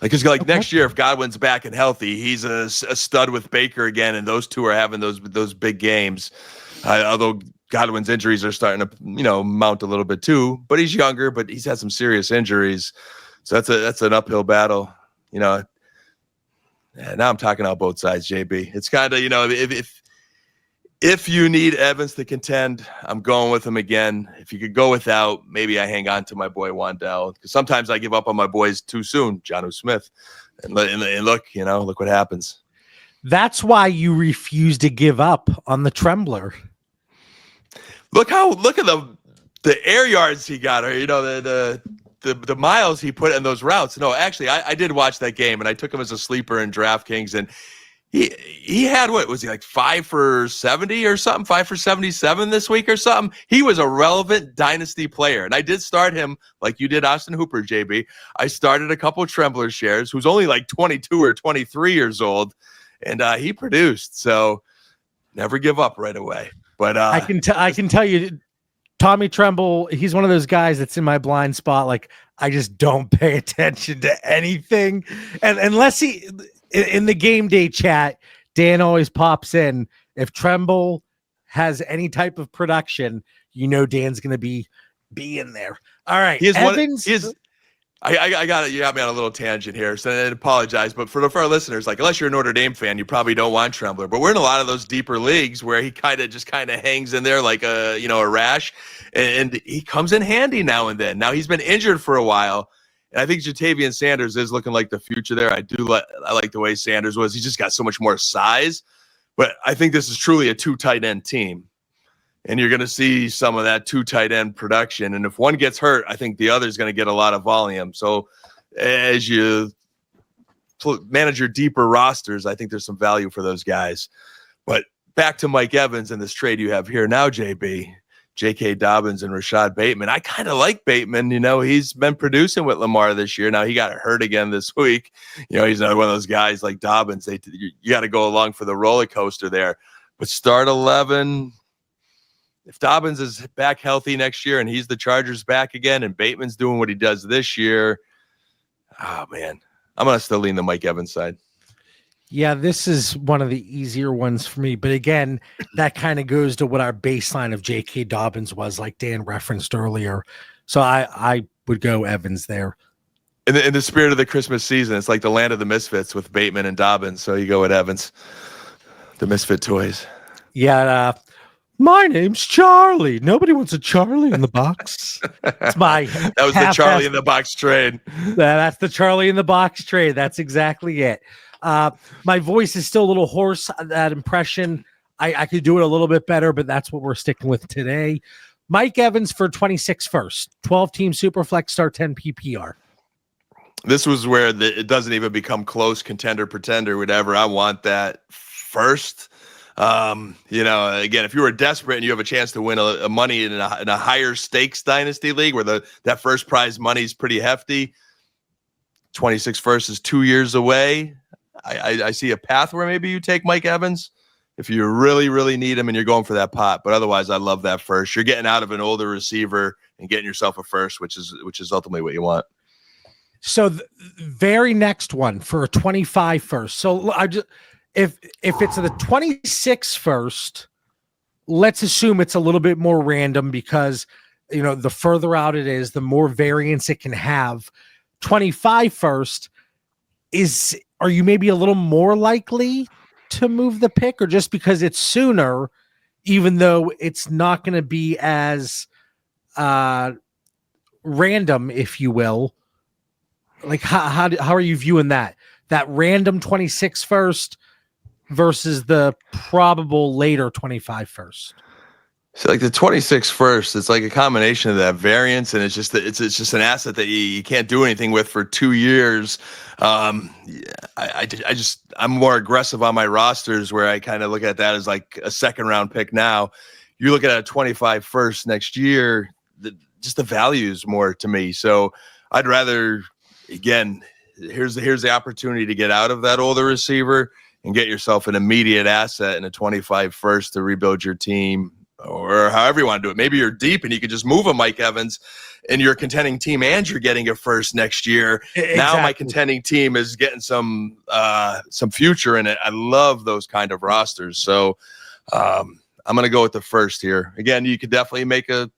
because next year, if Godwin's back and healthy, he's a stud with Baker again, and those two are having those big games. Although Godwin's injuries are starting to mount a little bit too, but he's younger, but he's had some serious injuries, so that's an uphill battle. Now I'm talking out both sides, JB. It's kind of if you need Evans to contend, I'm going with him again. If you could go without, maybe I hang on to my boy Wandale, because sometimes I give up on my boys too soon, Jonnu Smith, and look what happens. That's why you refuse to give up on the Trembler. Look at the air yards he got, or the miles he put in those routes. No, actually, I did watch that game, and I took him as a sleeper in DraftKings, and he had, what was he, like 5 for 70 or something, 5 for 77 this week or something. He was a relevant dynasty player, and I did start him like you did Austin Hooper, JB. I started a couple of Trembler shares, who's only like 22 or 23 years old, and he produced. So never give up right away. But I can tell you, Tommy Tremble, he's one of those guys that's in my blind spot. Like, I just don't pay attention to anything, and unless he. In the game day chat, Dan always pops in. If Tremble has any type of production, Dan's going to be in there. All right. Evans. I got it. You got me on a little tangent here, so I apologize. But for our listeners, like, unless you're a Notre Dame fan, you probably don't want Trembler. But we're in a lot of those deeper leagues where he kind of hangs in there like a rash, and he comes in handy now and then. Now he's been injured for a while, and I think Jatavian Sanders is looking like the future there. I like the way Sanders was. He just got so much more size. But I think this is truly a 2 tight end team. And you're going to see some of that 2 tight end production. And if one gets hurt, I think the other is going to get a lot of volume. So as you manage your deeper rosters, I think there's some value for those guys. But back to Mike Evans and this trade you have here now, JB, J.K. Dobbins and Rashad Bateman. I kind of like Bateman. He's been producing with Lamar this year. Now he got hurt again this week. He's not one of those guys like Dobbins. You got to go along for the roller coaster there. But start 11. If Dobbins is back healthy next year and he's the Chargers back again and Bateman's doing what he does this year, oh, man, I'm going to still lean the Mike Evans side. Yeah, this is one of the easier ones for me. But again, that kind of goes to what our baseline of J.K. Dobbins was, like Dan referenced earlier. So I would go Evans there. In the spirit of the Christmas season, it's like the land of the misfits with Bateman and Dobbins. So you go with Evans, the misfit toys. Yeah, my name's Charlie. Nobody wants a Charlie in the box. It's my that was the Charlie in the box trade. That's the Charlie in the box trade. That's exactly it. My voice is still a little hoarse. That impression, I could do it a little bit better, but that's what we're sticking with today. Mike Evans for 26 first, 12-team Superflex, start 10 PPR. This was where it doesn't even become close, contender, pretender, whatever. I want that first. Again, if you were desperate and you have a chance to win a money in a higher stakes dynasty league where that first prize money is pretty hefty, 26 first is 2 years away. I see a path where maybe you take Mike Evans if you really, really need him and you're going for that pot. But otherwise, I love that first. You're getting out of an older receiver and getting yourself a first, which is ultimately what you want. So the very next one for a 25 first. So if it's the 26 first, let's assume it's a little bit more random because, the further out it is, the more variance it can have. 25 first, are you maybe a little more likely to move the pick, or just because it's sooner, even though it's not going to be as random, if you will? Like how are you viewing that random 26 first versus the probable later 25 first? So like the 26 first, it's like a combination of that variance, and it's just an asset that you can't do anything with for 2 years. I'm more aggressive on my rosters where I kind of look at that as like a second round pick. Now you look at a 25 first next year, just the value is more to me. So I'd rather, again, here's the opportunity to get out of that older receiver and get yourself an immediate asset in a 25 first to rebuild your team, or however you want to do it. Maybe you're deep and you could just move a Mike Evans in your contending team and you're getting a first next year. Exactly. Now my contending team is getting some future in it. I love those kind of rosters. So I'm going to go with the first here. Again, you could definitely make a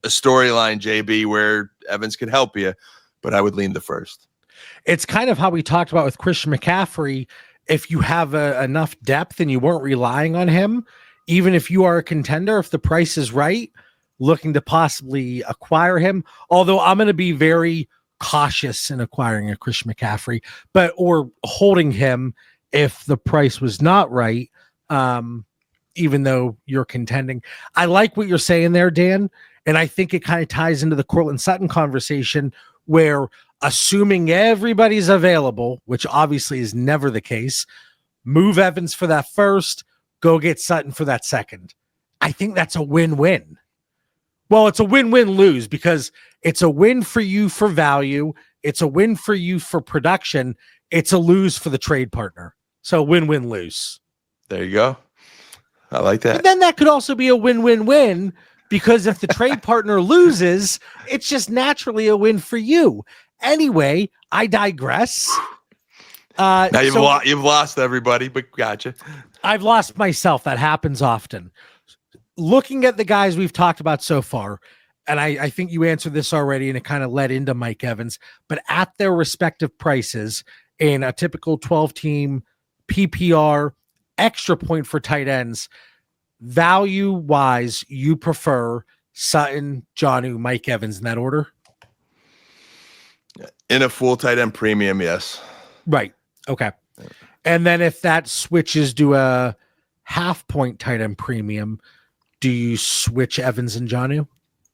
storyline, JB, where Evans could help you, but I would lean the first. It's kind of how we talked about with Christian McCaffrey. If you have enough depth and you weren't relying on him, even if you are a contender, if the price is right, looking to possibly acquire him. Although I'm going to be very cautious in acquiring a Christian McCaffrey, or holding him if the price was not right, even though you're contending. I like what you're saying there, Dan, and I think it kind of ties into the Courtland Sutton conversation where, assuming everybody's available, which obviously is never the case, move Evans for that first, go get Sutton for that second. I think that's a win-win. Well, it's a win-win-lose because it's a win for you for value. It's a win for you for production. It's a lose for the trade partner. So win-win-lose. There you go. I like that. But then that could also be a win-win-win because if the trade partner loses, it's just naturally a win for you. Anyway, I digress. Now you've lost everybody, but gotcha. I've lost myself. That happens often. Looking at the guys we've talked about so far, and I think you answered this already, and it kind of led into Mike Evans, but at their respective prices in a typical 12-team PPR extra point for tight ends, value-wise, you prefer Sutton, Jonnu, Mike Evans in that order? In a full tight end premium, yes. Right. Okay. And then if that switches to a half-point tight end premium, do you switch Evans and Jonnu?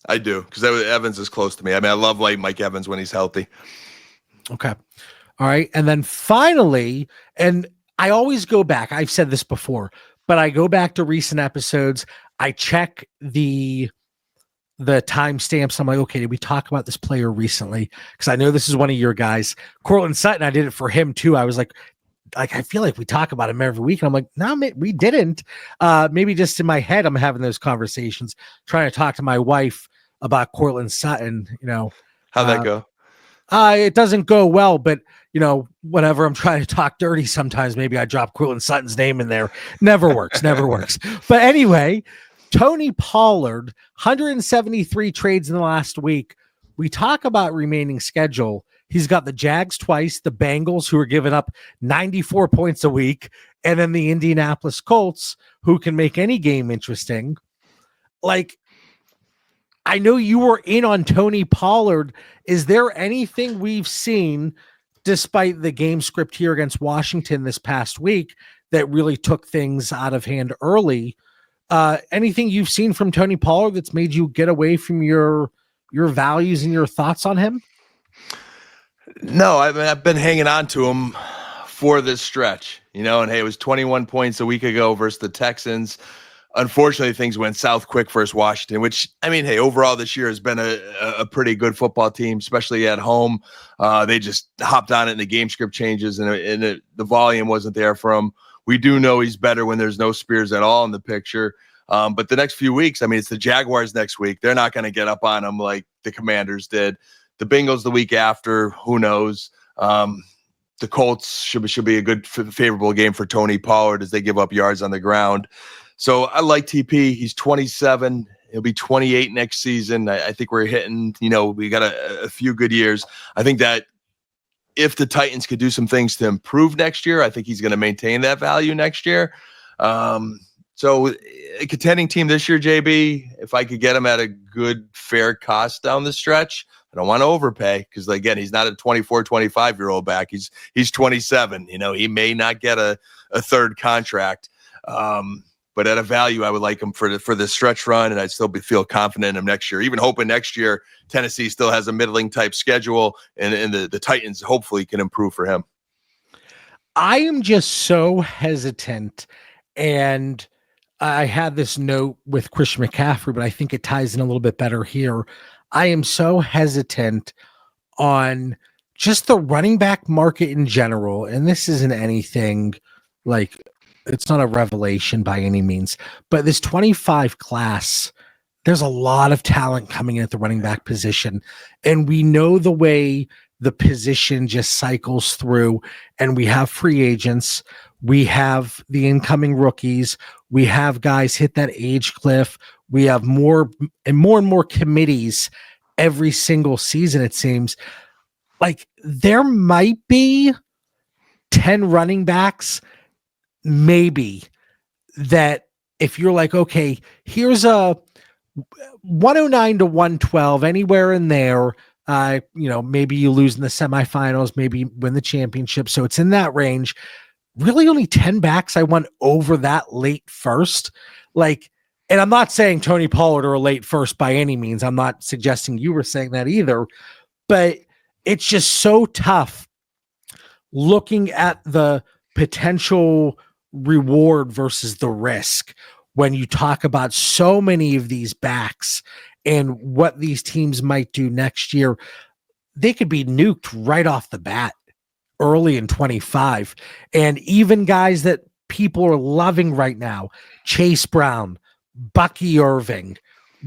I do, because Evans is close to me. I mean, I love like Mike Evans when he's healthy. Okay. All right. And then finally, and I always go back, I've said this before, but I go back to recent episodes. I check the timestamps. I'm like, okay, did we talk about this player recently? Because I know this is one of your guys. Courtland Sutton, I did it for him too. I was like, I feel like we talk about him every week. And I'm like, no, we didn't. Maybe just in my head, I'm having those conversations, trying to talk to my wife about Courtland Sutton, How'd that go? It doesn't go well, but whenever I'm trying to talk dirty, sometimes maybe I drop Courtland Sutton's name in there. Never works. But anyway, Tony Pollard, 173 trades in the last week. We talk about remaining schedule. He's got the Jags twice, the Bengals, who are giving up 94 points a week, and then the Indianapolis Colts, who can make any game interesting. Like, I know you were in on Tony Pollard. Is there anything we've seen, despite the game script here against Washington this past week, that really took things out of hand early? Anything you've seen from Tony Pollard that's made you get away from your values and your thoughts on him? No, I've been hanging on to him for this stretch, and hey, it was 21 points a week ago versus the Texans. Unfortunately, things went south quick versus Washington, which, I mean, hey, overall this year has been a pretty good football team, especially at home. They just hopped on it in the game script changes, and the volume wasn't there for him. We do know he's better when there's no Spears at all in the picture. But the next few weeks, I mean, it's the Jaguars next week. They're not going to get up on him like the Commanders did. The Bengals the week after, who knows? The Colts should be a good, favorable game for Tony Pollard as they give up yards on the ground. So I like TP. He's 27. He'll be 28 next season. I think we're hitting, we got a few good years. I think that if the Titans could do some things to improve next year, I think he's going to maintain that value next year. So a contending team this year, JB, if I could get him at a good, fair cost down the stretch, I don't want to overpay because, again, he's not a 24, 25-year-old back. He's 27. He may not get a third contract. But at a value, I would like him for the stretch run, and I'd still feel confident in him next year. Even hoping next year Tennessee still has a middling type schedule, and the Titans hopefully can improve for him. I am just so hesitant, and I had this note with Christian McCaffrey, but I think it ties in a little bit better here. I am so hesitant on just the running back market in general, and this isn't anything like – it's not a revelation by any means, but this 25 class, there's a lot of talent coming in at the running back position. And we know the way the position just cycles through, and we have free agents. We have the incoming rookies. We have guys hit that age cliff. We have more and more committees every single season. It seems like there might be 10 running backs maybe that if you're like, okay, here's a 109 to 112, anywhere in there, maybe you lose in the semifinals, maybe win the championship. So it's in that range. Really only 10 backs I want over that late first. And I'm not saying Tony Pollard or a late first by any means. I'm not suggesting you were saying that either, but it's just so tough looking at the potential reward versus the risk when you talk about so many of these backs and what these teams might do next year. They could be nuked right off the bat early in 25. And even guys that people are loving right now, Chase Brown, Bucky Irving,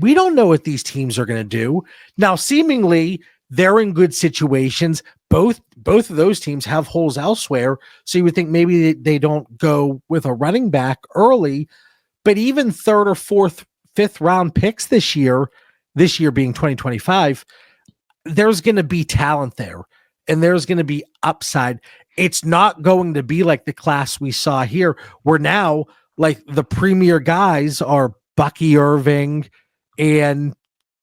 we don't know what these teams are going to do. Now, seemingly, they're in good situations. Both of those teams have holes elsewhere. So you would think maybe they don't go with a running back early, but even third or fourth, fifth round picks this year being 2025, there's going to be talent there and there's going to be upside. It's not going to be like the class we saw here, where now like the premier guys are Bucky Irving and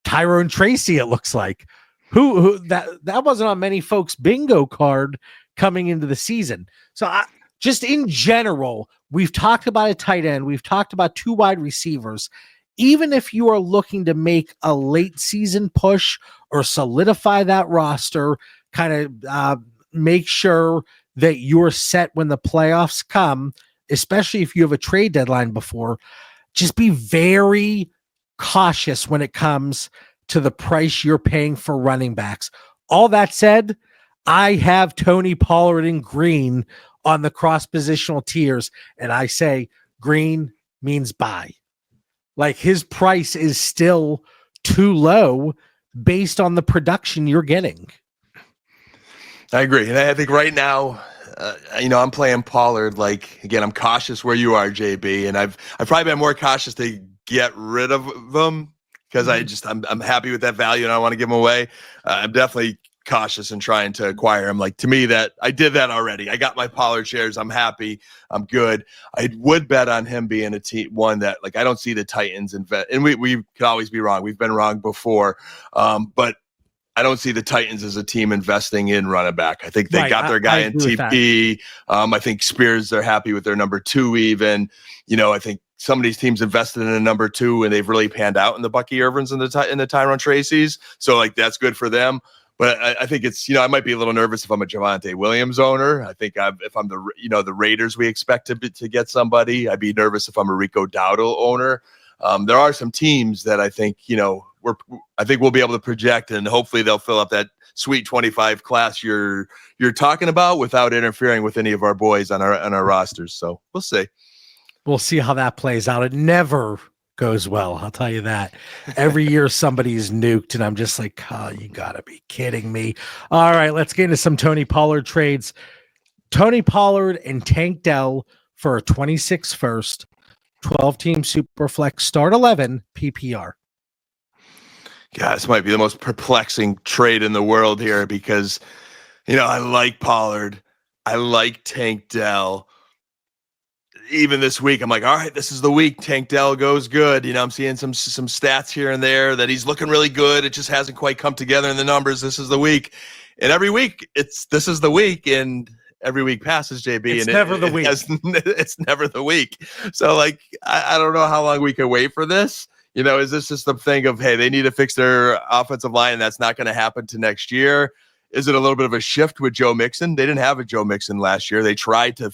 Tyrone Tracy. It looks like who that wasn't on many folks' bingo card coming into the season. So just in general, we've talked about a tight end. We've talked about 2 wide receivers. Even if you are looking to make a late season push or solidify that roster, kind of make sure that you're set when the playoffs come, especially if you have a trade deadline before, just be very cautious when it comes to the price you're paying for running backs. All that said, I have Tony Pollard in green on the cross positional tiers, and I say green means buy. Like his price is still too low based on the production you're getting. I agree. And I think right now, I'm playing Pollard. Like, again, I'm cautious where you are, JB. And I've probably been more cautious to get rid of them because I'm happy with that value and I don't want to give them away. I'm definitely cautious in trying to acquire him. Like, to me, that I did that already. I got my Pollard shares. I'm happy. I'm good. I would bet on him being one that, like, I don't see the Titans invest. And we could always be wrong. We've been wrong before. But I don't see the Titans as a team investing in running back. I think they got their guy in TP. I think Spears, they're happy with their number 2 even. I think some of these teams invested in a number 2 and they've really panned out in the Bucky Irvins and the Tyrone Tracy's. So, like, that's good for them. But I think it's, I might be a little nervous if I'm a Javonte Williams owner. I think if I'm the Raiders, we expect to get somebody. I'd be nervous if I'm a Rico Dowdle owner. There are some teams that I think, I think we'll be able to project, and hopefully they'll fill up that sweet 25 class you're talking about without interfering with any of our boys on our rosters. So we'll see. We'll see how that plays out. It never goes well, I'll tell you that. Every year somebody's nuked, and I'm just like, oh, you gotta be kidding me. All right, let's get into some Tony Pollard trades. Tony Pollard and Tank Dell for a 26 first, 12-team Superflex start 11 PPR. God, this might be the most perplexing trade in the world here because, I like Pollard. I like Tank Dell. Even this week, I'm like, all right, this is the week Tank Dell goes good. I'm seeing some stats here and there that he's looking really good. It just hasn't quite come together in the numbers. This is the week. And every week, this is the week. And every week passes, JB. It's and never the week. It's never the week. So, like, I don't know how long we can wait for this. Is this just the thing of, hey, they need to fix their offensive line, and that's not going to happen to next year? Is it a little bit of a shift with Joe Mixon? They didn't have a Joe Mixon last year. They tried to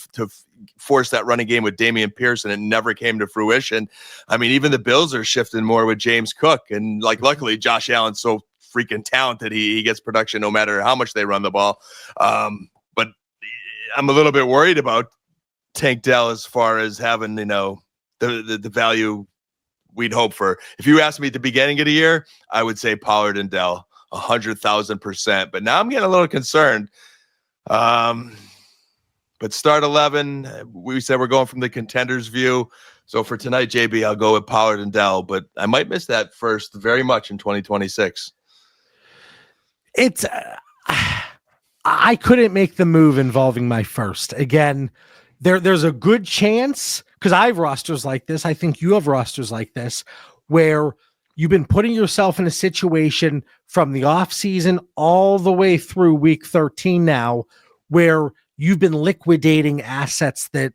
force that running game with Damian Pierce, and it never came to fruition. I mean, even the Bills are shifting more with James Cook. And, like, luckily, Josh Allen's so freaking talented. He gets production no matter how much they run the ball. But I'm a little bit worried about Tank Dell as far as having, the value we'd hope for. If you asked me at the beginning of the year, I would say Pollard and Dell 100,000%. But now I'm getting a little concerned. But start 11, we said we're going from the contenders view. So for tonight, JB, I'll go with Pollard and Dell, but I might miss that first very much in 2026. It's I couldn't make the move involving my first. Again, there's a good chance, because I have rosters like this. I think you have rosters like this, where you've been putting yourself in a situation from the offseason all the way through week 13 now, where you've been liquidating assets that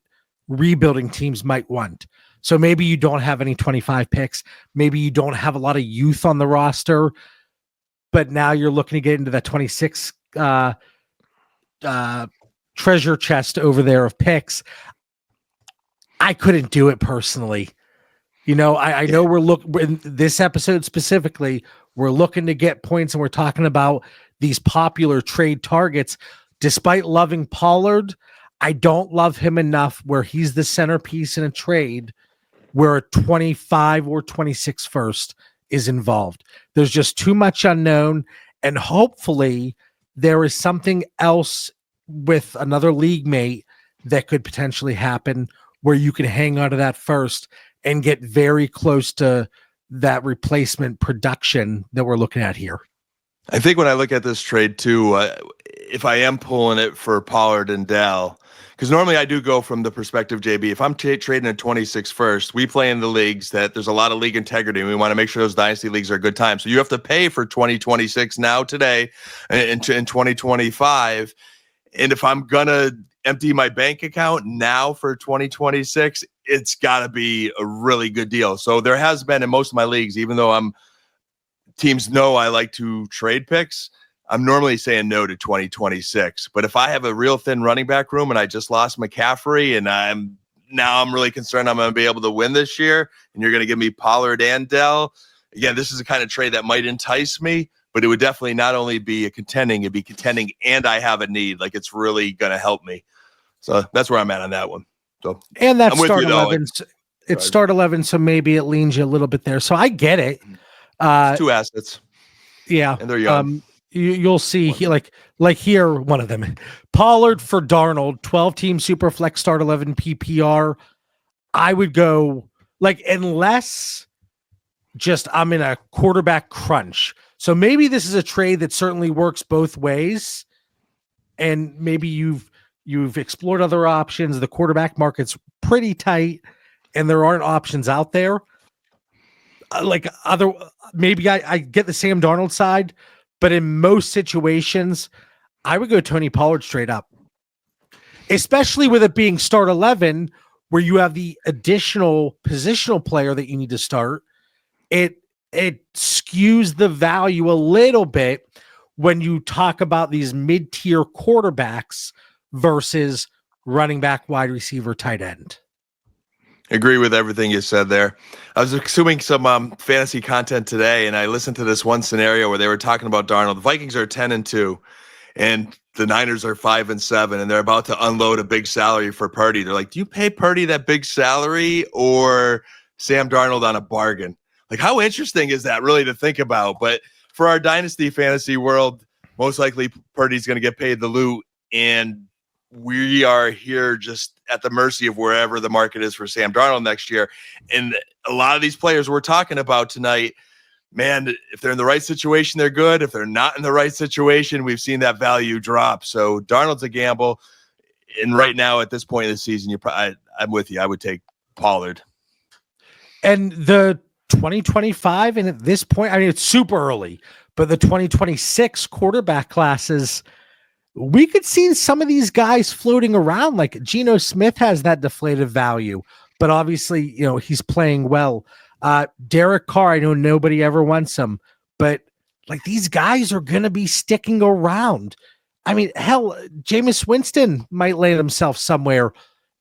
rebuilding teams might want. So maybe you don't have any 25 picks. Maybe you don't have a lot of youth on the roster, but now you're looking to get into that 26 treasure chest over there of picks. I couldn't do it personally. I know we're in this episode specifically, we're looking to get points and we're talking about these popular trade targets. Despite loving Pollard, I don't love him enough where he's the centerpiece in a trade where a 25 or 26 first is involved. There's just too much unknown. And hopefully there is something else with another league mate that could potentially happen where you can hang on to that first and get very close to that replacement production that we're looking at here. I think when I look at this trade too, if I am pulling it for Pollard and Dell, because normally I do go from the perspective, JB, if I'm trading a 26 first, we play in the leagues that there's a lot of league integrity, and we want to make sure those dynasty leagues are a good time. So you have to pay for 2026 now today in 2025. And if I'm going to empty my bank account now for 2026, it's got to be a really good deal. So there has been in most of my leagues, even though teams know I like to trade picks, I'm normally saying no to 2026. But if I have a real thin running back room and I just lost McCaffrey and I'm really concerned I'm going to be able to win this year, and you're going to give me Pollard and Dell, again, this is the kind of trade that might entice me, but it would definitely not only be it'd be contending and I have a need. Like, it's really going to help me. So that's where I'm at on that one. So, and that's start 11. It's start 11, so maybe it leans you a little bit there. So I get it. It's two assets. Yeah. And they're young. You'll see like here, one of them, Pollard for Darnold, 12-team Superflex start 11 PPR. I would go unless just I'm in a quarterback crunch. So maybe this is a trade that certainly works both ways. And maybe you've explored other options. The quarterback market's pretty tight and there aren't options out there. Maybe I get the Sam Darnold side, but in most situations, I would go Tony Pollard straight up, especially with it being start 11, where you have the additional positional player that you need to start. It skews the value a little bit when you talk about these mid-tier quarterbacks versus running back, wide receiver, tight end. Agree with everything you said there. I was consuming some fantasy content today, and I listened to this one scenario where they were talking about Darnold. The Vikings are 10-2, and the Niners are 5-7, and they're about to unload a big salary for Purdy. They're like, do you pay Purdy that big salary or Sam Darnold on a bargain? Like, how interesting is that really to think about? But for our dynasty fantasy world, most likely Purdy's going to get paid the loot, and we are here just at the mercy of wherever the market is for Sam Darnold next year. And a lot of these players we're talking about tonight, man, if they're in the right situation, they're good. If they're not in the right situation, we've seen that value drop. So Darnold's a gamble. And right now at this point in the season, I'm with you. I would take Pollard. And the 2025, and at this point, I mean, it's super early, but the 2026 quarterback classes, we could see some of these guys floating around. Like Jonnu Smith has that deflated value, but obviously, he's playing well. Derek Carr, I know nobody ever wants him, but these guys are going to be sticking around. I mean, hell, Jameis Winston might land himself somewhere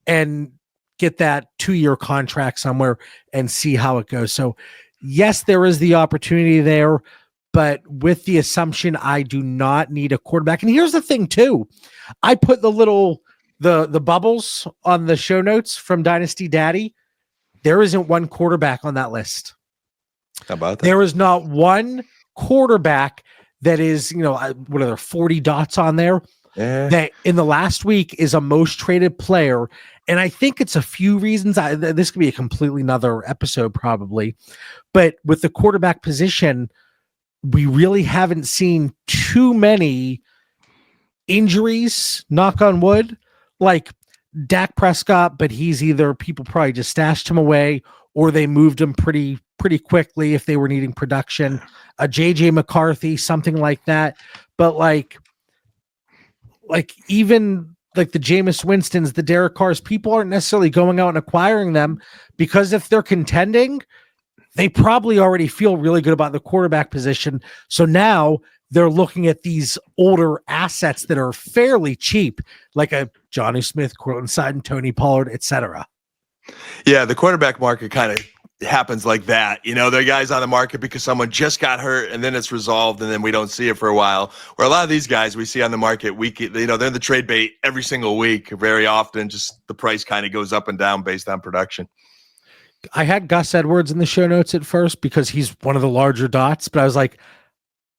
and get that 2-year contract somewhere and see how it goes. So yes, there is the opportunity there, but with the assumption I do not need a quarterback. And here's the thing too. I put the bubbles on the show notes from Dynasty Daddy. There isn't one quarterback on that list. How about that? There is not one quarterback that is, what are there, 40 dots on there? Yeah. That in the last week is a most traded player. And I think it's a few reasons. This could be a completely another episode probably. But with the quarterback position, we really haven't seen too many injuries, knock on wood, like Dak Prescott, but he's either people probably just stashed him away or they moved him pretty quickly if they were needing production. A JJ McCarthy, something like that. But even the Jameis Winstons, the Derek Carrs, people aren't necessarily going out and acquiring them because if they're contending, they probably already feel really good about the quarterback position. So now they're looking at these older assets that are fairly cheap, like a Jonnu Smith, Courtland Sutton, Tony Pollard, etc. Yeah, the quarterback market kind of happens like that. There are guys on the market because someone just got hurt and then it's resolved and then we don't see it for a while. Where a lot of these guys we see on the market, they're the trade bait every single week. Very often, just the price kind of goes up and down based on production. I had Gus Edwards in the show notes at first because he's one of the larger dots, but I was like,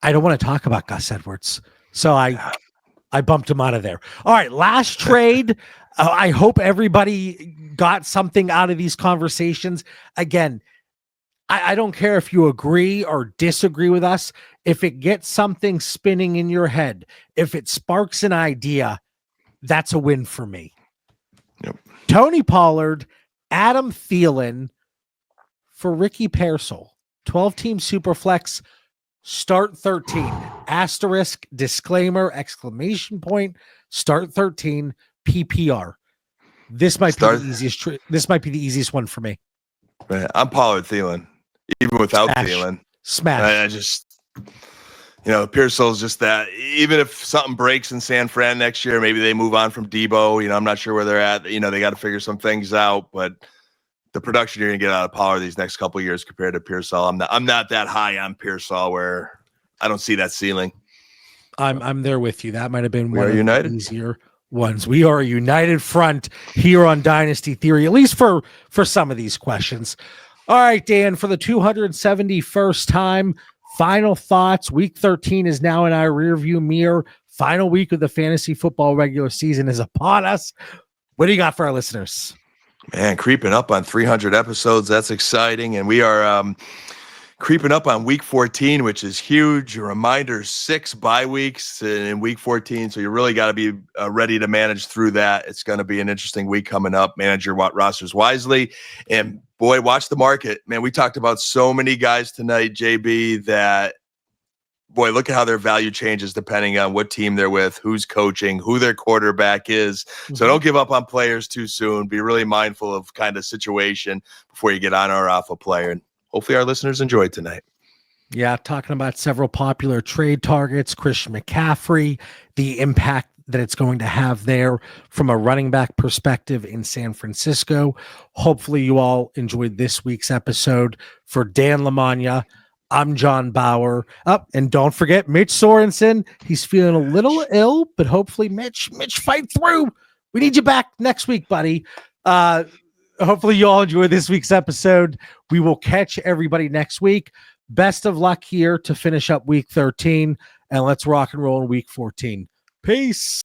I don't want to talk about Gus Edwards. So I bumped him out of there. All right, last trade. I hope everybody got something out of these conversations. Again, I don't care if you agree or disagree with us. If it gets something spinning in your head, if it sparks an idea, that's a win for me. Yep. Tony Pollard, Adam Thielen for Ricky Pearsall. 12-team Superflex, start 13. Asterisk, disclaimer, exclamation point, start 13, PPR. This might be the easiest. This might be the easiest one for me. Man, I'm Pollard Thielen, even without Thielen. Smash. I just, Pearsall's just that. Even if something breaks in San Fran next year, maybe they move on from Debo. I'm not sure where they're at. They got to figure some things out. But the production you're going to get out of Pollard these next couple of years compared to Pearsall, I'm not that high on Pearsall where I don't see that ceiling. I'm there with you. That might have been We one are of united. the easier ones. We are a united front here on Dynasty Theory, at least for some of these questions. All right, Dan, for the 271st time, final thoughts. Week 13 is now in our rearview mirror. Final week of the fantasy football regular season is upon us. What do you got for our listeners? Man, creeping up on 300 episodes. That's exciting. And we are creeping up on week 14, which is huge. A reminder, 6 bye weeks in week 14. So you really got to be ready to manage through that. It's going to be an interesting week coming up. Manage your rosters wisely. And boy, watch the market. Man, we talked about so many guys tonight, JB, that, boy, look at how their value changes depending on what team they're with, who's coaching, who their quarterback is. Mm-hmm. So don't give up on players too soon. Be really mindful of kind of situation before you get on or off a player. And hopefully our listeners enjoyed tonight. Yeah, talking about several popular trade targets, Christian McCaffrey, the impact that it's going to have there from a running back perspective in San Francisco. Hopefully you all enjoyed this week's episode. For Dan Lamagna, I'm John Bauer. And don't forget Mitch Sorensen. He's feeling a little ill, but hopefully Mitch fight through. We need you back next week, buddy. Hopefully you all enjoy this week's episode. We will catch everybody next week. Best of luck here to finish up week 13, and let's rock and roll in week 14. Peace.